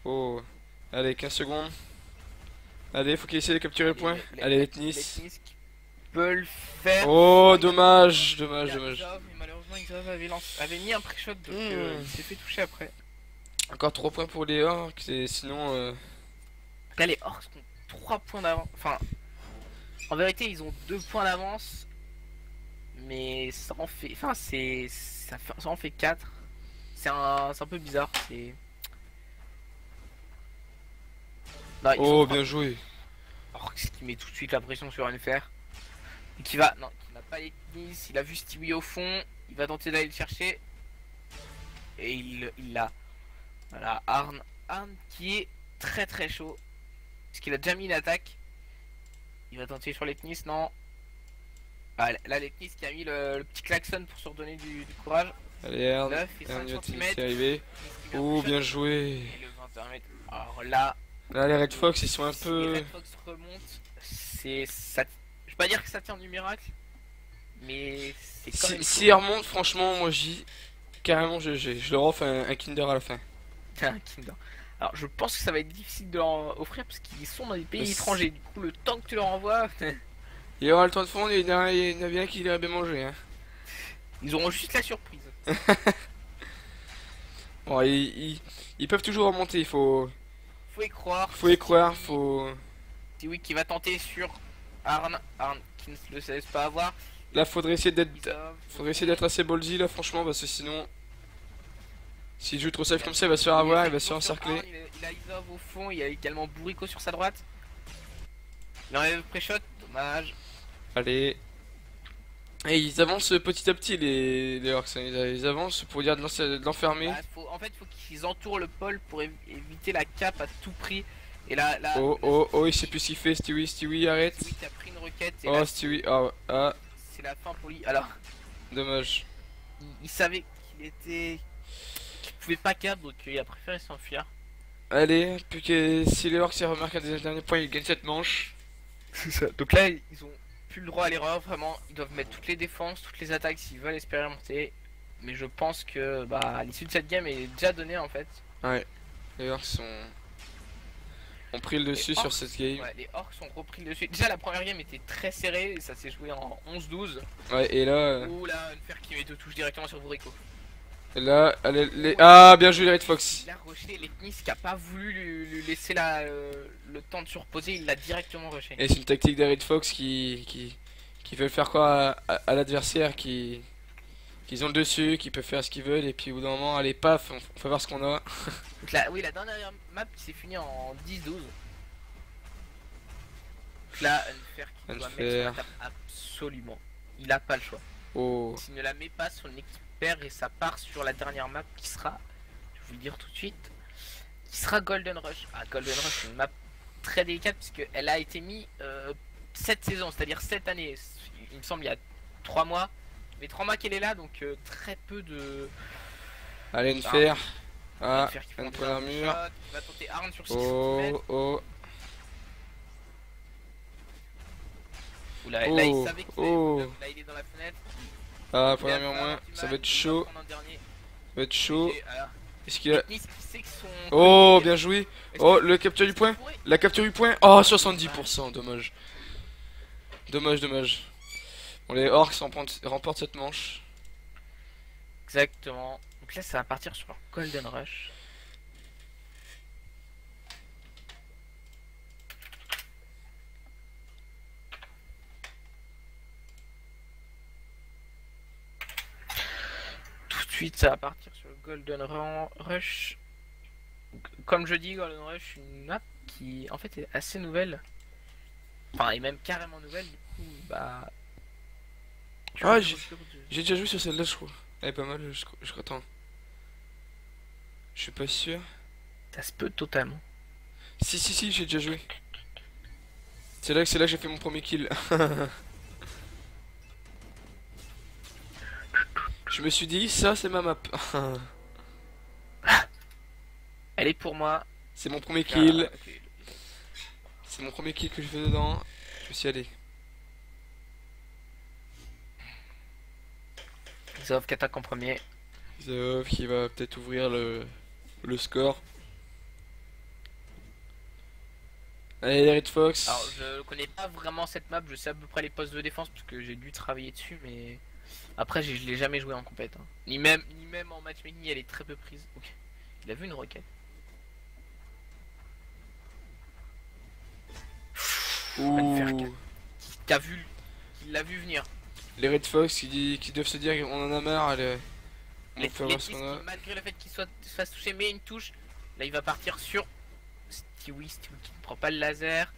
Oh. Allez, 15 secondes. Allez, faut qu'il essaie de capturer le point. Allez, Letnis. Letnis qui peut le faire. Oh, dommage, Il dommage, a dommage. Isov, mais malheureusement Isov avait mis un pré-shot donc il s'est fait toucher après. Encore 3 points pour les Orcs, et sinon. Là les Orcs ont 3 points d'avance. Enfin, en vérité ils ont 2 points d'avance. Mais ça en fait. Enfin, ça en fait 4. C'est un peu bizarre. C'est. Non, ils Oh, ont bien joué. Orcs qui met tout de suite la pression sur NFR. Et qui va. Non, qui n'a pas les tennis. Il a vu Stewie au fond. Il va tenter d'aller le chercher. Et il l'a. Voilà, Arn qui est très très chaud. Parce qu'il a déjà mis une attaque. Il va tenter sur l'Ethnis, non. Ah, là, l'Ethnis qui a mis le petit klaxon pour se redonner du courage. Allez, Ern. 9 et 5 Ern vient cm. d'y arriver. Oh, bien joué. Et le 21 mètres. Alors là, Là, les Red Fox, ils sont un si peu. les Red Fox remontent, c'est ça. Je vais pas dire que ça tient du miracle, mais c'est quand même Si ils remontent, franchement, moi j'y. Carrément, je leur offre un Kinder à la fin. un Kinder. Alors je pense que ça va être difficile de leur offrir parce qu'ils sont dans des pays Mais étrangers. Du coup, le temps que tu leur envoies, Il y aura le temps de fondre, il y en a bien qui l'aurait bien mangé. Hein. ils auront juste la surprise. Bon, ils peuvent toujours remonter, Faut y croire. faut y croire, faut. C'est oui qui va tenter sur Arn qui ne se le laisse pas avoir. Là, faudrait essayer d'être Isov, assez ballsy là, franchement, parce que sinon. S'il joue trop safe comme ça, il va se faire avoir, il va se faire encercler. Il a Isov au fond, il y a également Bourrico sur sa droite. Il enlève le pré-shot, dommage. Allez. Et ils avancent petit à petit, les Orcs. Hein. Ils avancent pour dire de l'enfermer. Bah, en fait, faut qu'ils entourent le pôle pour éviter la cape à tout prix. Et là, Oh, oh, oh, il sait plus ce qu'il fait, Stewie, arrête. Stewie qui a pris une requête et Oh, là, Stewie, ah, ah, c'est la fin pour lui. Alors, dommage. il savait qu'il pouvait pas cap, donc il a préféré s'enfuir. Allez, plus que si les Orcs remarquent à des derniers points, ils gagnent cette manche. C'est ça. Donc là, ils ont plus le droit à l'erreur, vraiment. Ils doivent mettre toutes les défenses, toutes les attaques s'ils veulent espérer monter. Mais je pense que bah, l'issue de cette game est déjà donnée en fait. Ouais, les Orcs ont pris le dessus Les sur Orcs, cette game. Ouais, les Orcs ont repris le dessus. Déjà, la première game était très serrée et ça s'est joué en 11-12. Ouais, et là, Ouh là, une fer qui met deux touches directement sur Bourrico. allez, ah, bien joué les Red Fox. Il a rushé l'Ethnis qui a pas voulu lui laisser le temps de se reposer, il l'a directement rushé. Et c'est une tactique des Red Fox qui veulent faire croire à l'adversaire qu'ils ont le dessus, qu'ils peuvent faire ce qu'ils veulent, et puis au bout d'un moment, allez, paf, on fait voir ce qu'on a. Donc là, oui, la dernière map qui s'est finie en 10-12. Donc là, Unfair qui doit mettre sur la table absolument. Il a pas le choix. Oh, S'il ne la met pas, son équipe perd et ça part sur la dernière map qui sera, je vais vous le dire tout de suite, qui sera Golden Rush. Ah, Golden Rush, c'est une map très délicate puisque elle a été mise cette saison, c'est-à-dire cette année. Il me semble il y a 3 mois. Mais 3 mois qu'elle est là, donc très peu de. allez, une fer. Ah, Unfair qui prend un déjà point un d'armure. shot, il va tenter Arn sur 6 Oh, cm. oh, Oula, oh, là il savait qu'il oh. là il est dans la fenêtre. Ah, Il point a d'armure pas moins, avoir du ça mal, va être il va chaud, prendre un dernier. ça va être chaud. Et, alors, Est-ce qu'il a... Nice qui sait que son. Oh, bien joué. Est-ce Oh, que- le capture du point. pourrait- La capture du point. Oh, 70%, dommage. Dommage, dommage. Bon, les Orcs remportent cette manche. Exactement. Donc là, ça va partir sur leur Golden Rush. Tout de suite, ça va partir sur le Golden Rush. Comme je dis, Golden Rush, une map qui en fait est assez nouvelle. Enfin, est même carrément nouvelle. Du coup, bah. Ah, dur de- J'ai déjà joué sur celle-là, je crois. Elle est pas mal, je crois. Attends. Je suis pas sûr. Ça se peut totalement. Si, j'ai déjà joué. C'est là que j'ai fait mon premier kill. Je me suis dit, ça c'est ma map. Elle est pour moi. C'est mon premier kill. Ah, ok. C'est mon premier kill que je fais dedans. Je me suis allé. Zov qui attaque en premier. Zov qui va peut-être ouvrir le score. Allez, les Red Fox. Alors je connais pas vraiment cette map, je sais à peu près les postes de défense parce que j'ai dû travailler dessus, mais après je l'ai jamais joué en compète. Hein. Ni même en matchmaking, elle est très peu prise. Ok. Il a vu une requête. Ouh. Qui l'a vu venir. Les Red Fox qui doivent se dire qu'on en a marre. Allez. On Les va faire ce qu'on a. malgré le fait qu'il se fasse toucher, mais une touche. Là il va partir sur Stewie qui ne prend pas le laser,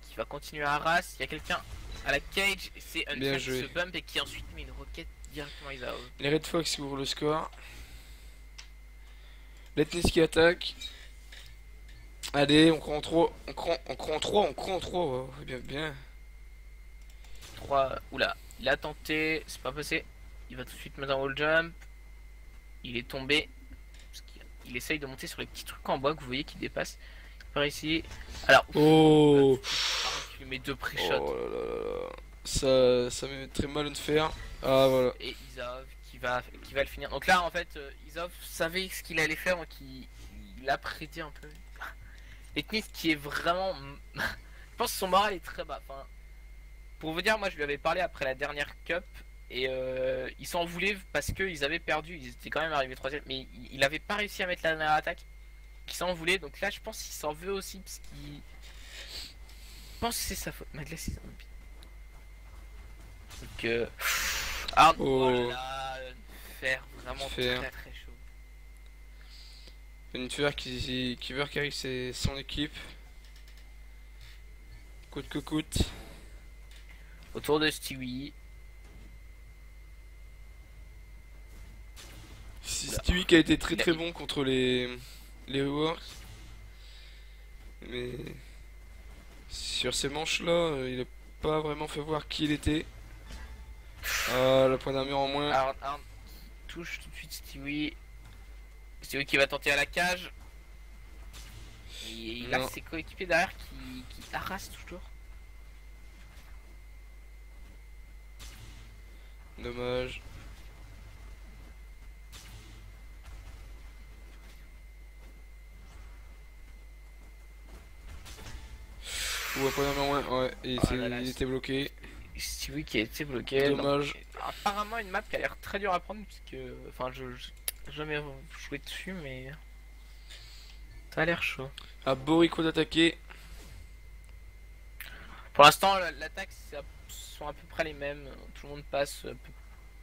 qui va continuer à race. Il y a quelqu'un à la cage, c'est un Bien qui joué. se bump et qui ensuite met une roquette directement à Isao. Les Red Fox qui ouvrent le score. Letnis qui attaque. Allez, on croit en 3. On croit en 3. On croit en 3. Oh, bien, bien. 3, oula, il a tenté, c'est pas passé. Il va tout de suite mettre un wall jump. Il est tombé. Parce qu'il essaye de monter sur les petits trucs en bois que vous voyez qui dépassent. Par ici. Alors, Oh. il lui met 2 pré-shots. Oh là là là là. Ça me met très mal de faire. Ah voilà. Et Isov qui va le finir. Donc là en fait Isov savait ce qu'il allait faire, donc il a prédit un peu. Etnis qui est vraiment je pense que son moral est très bas. Enfin, pour vous dire, moi je lui avais parlé après la dernière cup et il s'en voulait parce qu'ils avaient perdu, ils étaient quand même arrivés 3ème, mais il avait pas réussi à mettre la dernière attaque. Il s'en voulait, donc là je pense qu'il s'en veut aussi parce qu'il pense que c'est sa faute. Madeleine c'est un pire. Donc ah Oh. oh là, faire vraiment Faire. très très chaud. Jennifer qui veut carry son équipe. Coûte que coûte. Autour de Stewie. Stewie qui a été très très bon contre les Reworks. Mais sur ces manches là, il a pas vraiment fait voir qui il était. Ah, le point d'armure en moins. Arn touche tout de suite Stewie. Stewie qui va tenter à la cage. Et il a Non. ses coéquipiers derrière qui harassent toujours. Dommage. Ou un point d'armure en moins. Ouais, et Oh là là, il était bloqué. Stewie qui a été bloqué. Dommage. Donc, apparemment une map qui a l'air très dure à prendre puisque. Enfin j'ai jamais joué dessus mais. Ça a l'air chaud. À Borico d'attaquer. Pour l'instant l'attaque sont à peu près les mêmes. Tout le monde passe.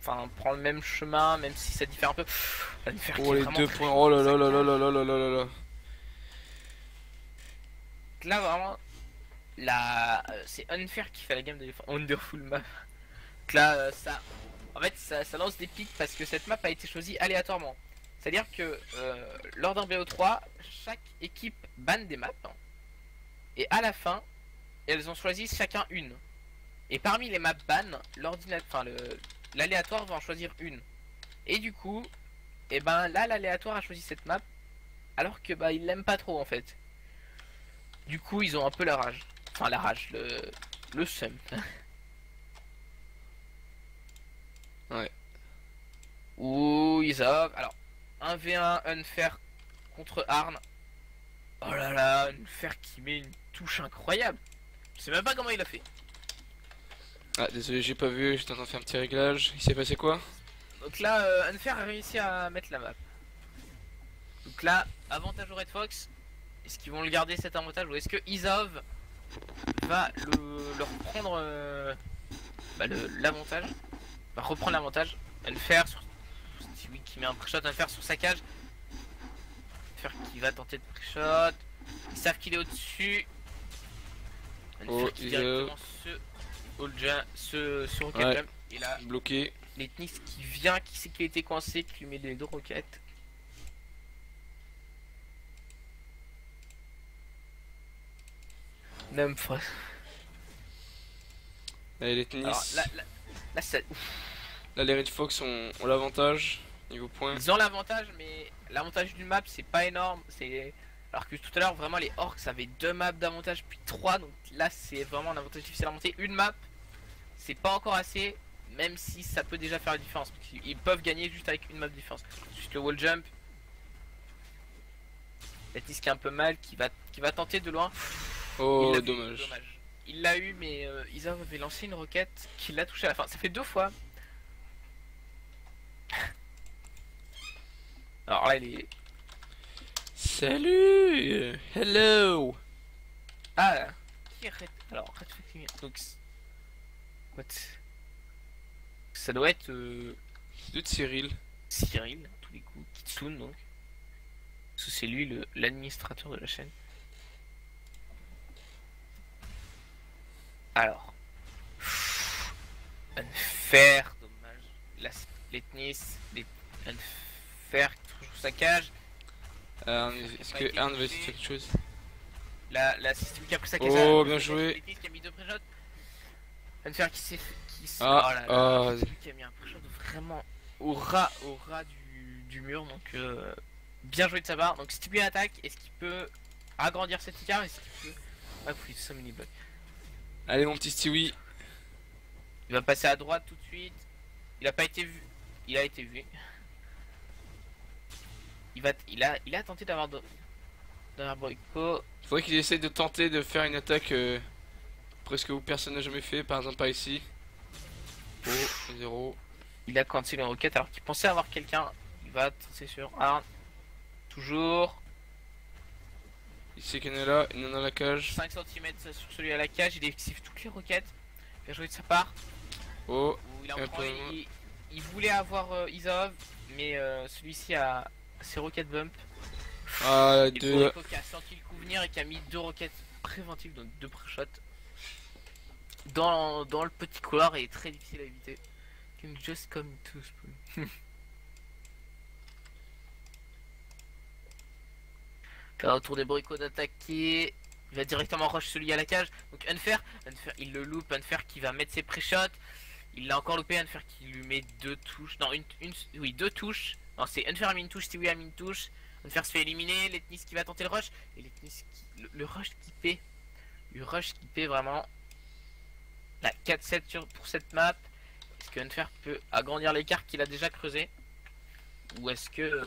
Enfin prend le même chemin même si ça diffère un peu. Ça diffère Oh qui est les vraiment 2 très points. chaud. Oh là là là là là là là là là là. Là vraiment c'est Unfair qui fait la game de Wonderful map. Donc là ça en fait ça lance des pics parce que cette map a été choisie aléatoirement. C'est-à-dire que lors d'un BO3, chaque équipe banne des maps et à la fin, elles en choisissent chacun une. Et parmi les maps ban, l'aléatoire va en choisir une. Et du coup, et ben là l'aléatoire a choisi cette map alors que bah il l'aime pas trop en fait. Du coup, ils ont un peu la rage. Enfin, la rage, le seum. Ouais. Ouh, ils ont. Alors, 1v1 Unfair contre Arn. Oh là là, Unfair qui met une touche incroyable. Je sais même pas comment il a fait. Ah désolé, j'ai pas vu, j'étais en train de faire un petit réglage. Il s'est passé quoi? Donc là, Unfair a réussi à mettre la map. Donc là, avantage au Red Fox. Est-ce qu'ils vont le garder cet avantage ou est-ce que Isov va leur prendre l'avantage, va reprendre l'avantage, Unfair sur Stewie qui met un pré-shot, Unfair sur sa cage, Unfair qui va tenter de pré-shot, ils savent qu'il est au-dessus, Unfair qui directement se rocket Ouais. jump, et là Bloqué. Letnis qui vient, qui sait qu'il était coincé, qui lui met les 2 roquettes. Allez, les tennis. Alors là, ça... Là, les Red Fox ont l'avantage. Niveau points. Ils ont l'avantage, mais l'avantage d'une map c'est pas énorme. C'est alors que tout à l'heure vraiment les orcs avaient 2 maps d'avantage puis 3, donc là c'est vraiment un avantage difficile à monter. Une map c'est pas encore assez, même si ça peut déjà faire la différence. Ils peuvent gagner juste avec une map de différence. Juste le wall jump. Letis qui est un peu mal, qui va tenter de loin. Oh, Il l'a vu, dommage. Il l'a eu, mais Isa avait lancé une roquette qui l'a touché à la fin. Ça fait 2 fois. Alors là, il est. Salut. Hello. Ah, qui est Red... Alors, Red Fucking... Donc, what? Ça doit être De Cyril. Cyril, à tous les coups. Kitsune, donc. Parce que c'est lui l'administrateur de la chaîne. Alors. Unfair, dommage. Les tennis, les Unfair qui trouve sa cage. Est-ce que Arne veut essayer quelque chose? La système qui a pris sa cage. Oh, bien joué. Les tennis qui a mis 2 pré-shots. Unfair qui s'est. Ah, oh là là, ah, c'est lui qui a mis un pré-shot vraiment au ras du mur. Donc, bien joué de sa part. Donc, Stiby attaque. Est-ce qu'il peut agrandir cet écart? Est-ce qu'il peut. Ah, oui, ça mini block. Allez, mon petit Stewie. Il va passer à droite tout de suite. Il a pas été vu. Il a été vu. Il a tenté d'avoir Boyko. Faudrait qu'il essaye de tenter de faire une attaque presque où personne n'a jamais fait, par exemple par ici. Oh, 0. Il a cancellé une roquette alors qu'il pensait avoir quelqu'un. Il va c'est sur Arn. Toujours Il sait qu'il est là, il est dans la cage. 5 cm sur celui à la cage. Il esquive toutes les roquettes. Bien joué de sa part. Oh, Où il, en un prend, peu il voulait avoir Isov, mais celui-ci a ses roquettes bump. ah, Et 2. Boriko qui a senti le coup venir et qui a mis 2 roquettes préventives, donc 2 pré-shots dans le petit couloir et très difficile à éviter. Can just come to spoon. Là, autour des Boriko d'attaquer. Il va directement rush celui à la cage. Donc Unfair, il le loupe. Unfair qui va mettre ses pré-shots. Il l'a encore loupé. Unfair qui lui met 2 touches. Non, oui, 2 touches. Non, c'est Unfair a mis une touche, Stewie a mis une touche. Unfair se fait éliminer. Letnis qui va tenter le rush. Et Letnis qui. Le rush qui paie. Le rush qui paie vraiment. La 4-7 pour cette map. Est-ce que Unfair peut agrandir l'écart qu'il a déjà creusé? Ou est-ce que.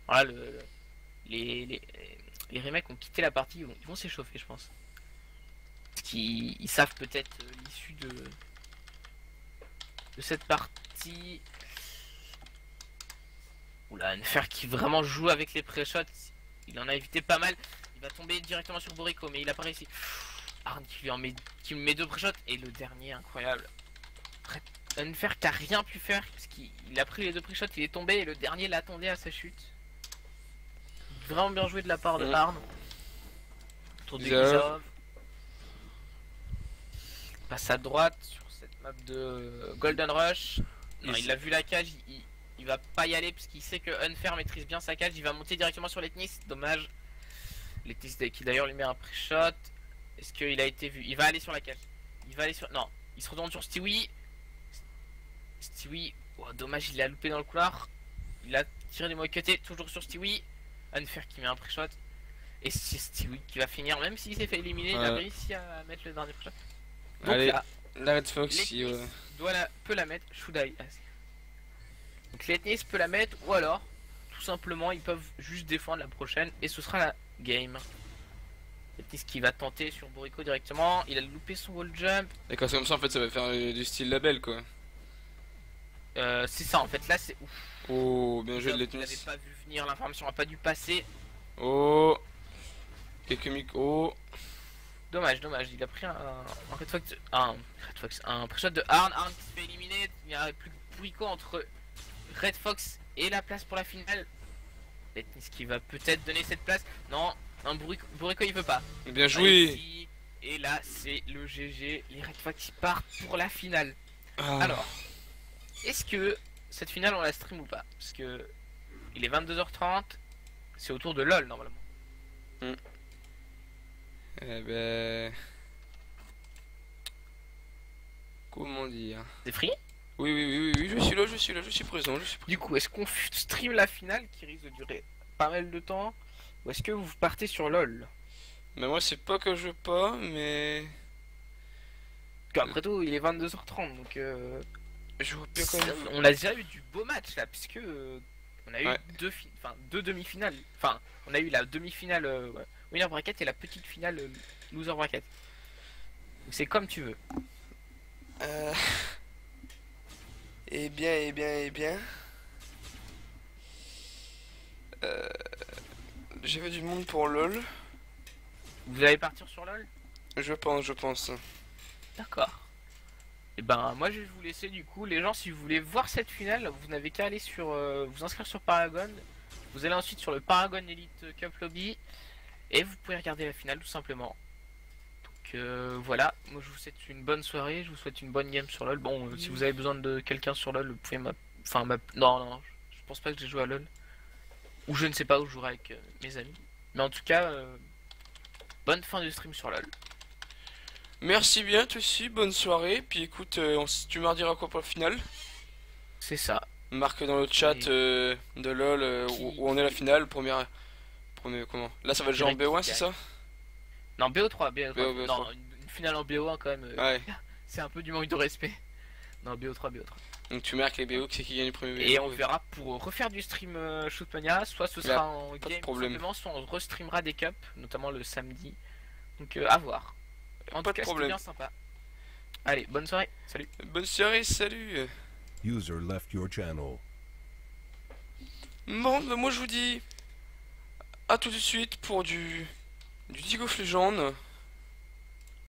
Voilà, les remakes ont quitté la partie, ils vont s'échauffer, je pense. Parce qu'ils savent peut-être l'issue de cette partie. Oula, Unfair qui vraiment joue avec les pré-shots. Il en a évité pas mal. Il va tomber directement sur Boriko, mais il a pas réussi. Arn qui lui met 2 pré-shots. Et le dernier, incroyable. Unfair qui a rien pu faire. Parce qu'il a pris les 2 pré-shots, il est tombé. Et le dernier l'attendait à sa chute. Vraiment bien joué de la part de Arn. Autour de Isov. Passe à droite sur cette map de Golden Rush. Non, il a vu la cage, il va pas y aller parce qu'il sait que Unfair maîtrise bien sa cage. Il va monter directement sur Letnis. Dommage. Letnis qui d'ailleurs lui met un pré-shot. Est-ce qu'il a été vu? Il va aller sur la cage. Il va aller sur. Non, il se retourne sur Stewie. Stewie. Oh, dommage, il l'a loupé dans le couloir. Il a tiré du mauvais côté. Toujours sur Stewie. Unfair qui met un pré-shot. Et c'est Stewie qui va finir, même s'il s'est fait éliminer, il a réussi à mettre le dernier pré-shot. Donc allez, là, la Red Fox peut la mettre. Shudai. Donc Letnis peut la mettre, ou alors, tout simplement, ils peuvent juste défendre la prochaine, et ce sera la game. Letnis qui va tenter sur Boriko directement, il a loupé son wall jump. Et quand c'est comme ça, en fait, ça va faire du style label, quoi. C'est ça, en fait, là c'est ouf. Oh, bien joué de Vous Letnis. n'avez pas vu venir, l'information n'a pas dû passer. Oh, quelques micros. Dommage, il a pris un pré-shot de Arn qui se fait éliminer. Il n'y a plus que Boriko entre Red Fox et la place pour la finale. Letnis qui va peut-être donner cette place. Non, Boriko il veut pas. Bien joué. Et là c'est le GG. Les Red Fox partent pour la finale. Alors, est-ce que cette finale on la stream ou pas? Parce que il est 22h30. C'est autour de LOL normalement. Eh ben... comment dire. C'est free? Oui, oui, oui, oui, oui, je suis là, je suis là, je suis présent, je suis présent. Du coup, est-ce qu'on stream la finale qui risque de durer pas mal de temps? Ou est-ce que vous partez sur LoL? Mais moi, c'est pas que je veux pas, mais. Parce qu'après tout, il est 22h30, donc Je vois bien quand même. on a déjà eu du beau match là, puisque on a eu Ouais. deux demi-finales. Enfin, on a eu la demi-finale winner bracket et la petite finale loser bracket. Donc c'est comme tu veux. Euh... Eh bien, eh bien, eh bien. J'avais du monde pour LOL. Vous allez partir sur LoL? Je pense, je pense. D'accord. Et ben moi je vais vous laisser du coup les gens, si vous voulez voir cette finale, vous n'avez qu'à aller sur vous inscrire sur Paragon. Vous allez ensuite sur le Paragon Elite Cup Lobby et vous pouvez regarder la finale tout simplement. Donc voilà, moi je vous souhaite une bonne soirée, je vous souhaite une bonne game sur LoL. Bon, si vous avez besoin de quelqu'un sur LoL, vous pouvez non, non, je pense pas que j'ai joué à LoL. Ou je ne sais pas où je jouerai avec mes amis. Mais en tout cas, bonne fin de stream sur LoL. Merci bien, toi aussi, bonne soirée. Puis écoute, tu me rediras quoi pour le final? C'est ça. Marque dans le chat Et- de LOL où on est la finale, premier comment? Là ça va être genre en Direct BO1, qui c'est gagne. ça? Non, BO3, BO3. BO3. Non, une finale en BO1 quand même. Ouais. C'est un peu du manque de respect. Non, BO3, BO3. Donc tu marques les BO, qui c'est qui gagne le premier BO? Et on verra pour refaire du stream Shootmania, soit ce sera en pas de game problème. simplement, soit on restreamera des cups, notamment le samedi. Donc à voir. En Pas tout de cas, c'était problème. bien sympa. Allez, bonne soirée, salut. Bonne soirée, salut. User left your channel. Bon, bah moi je vous dis à tout de suite pour du League of Legends.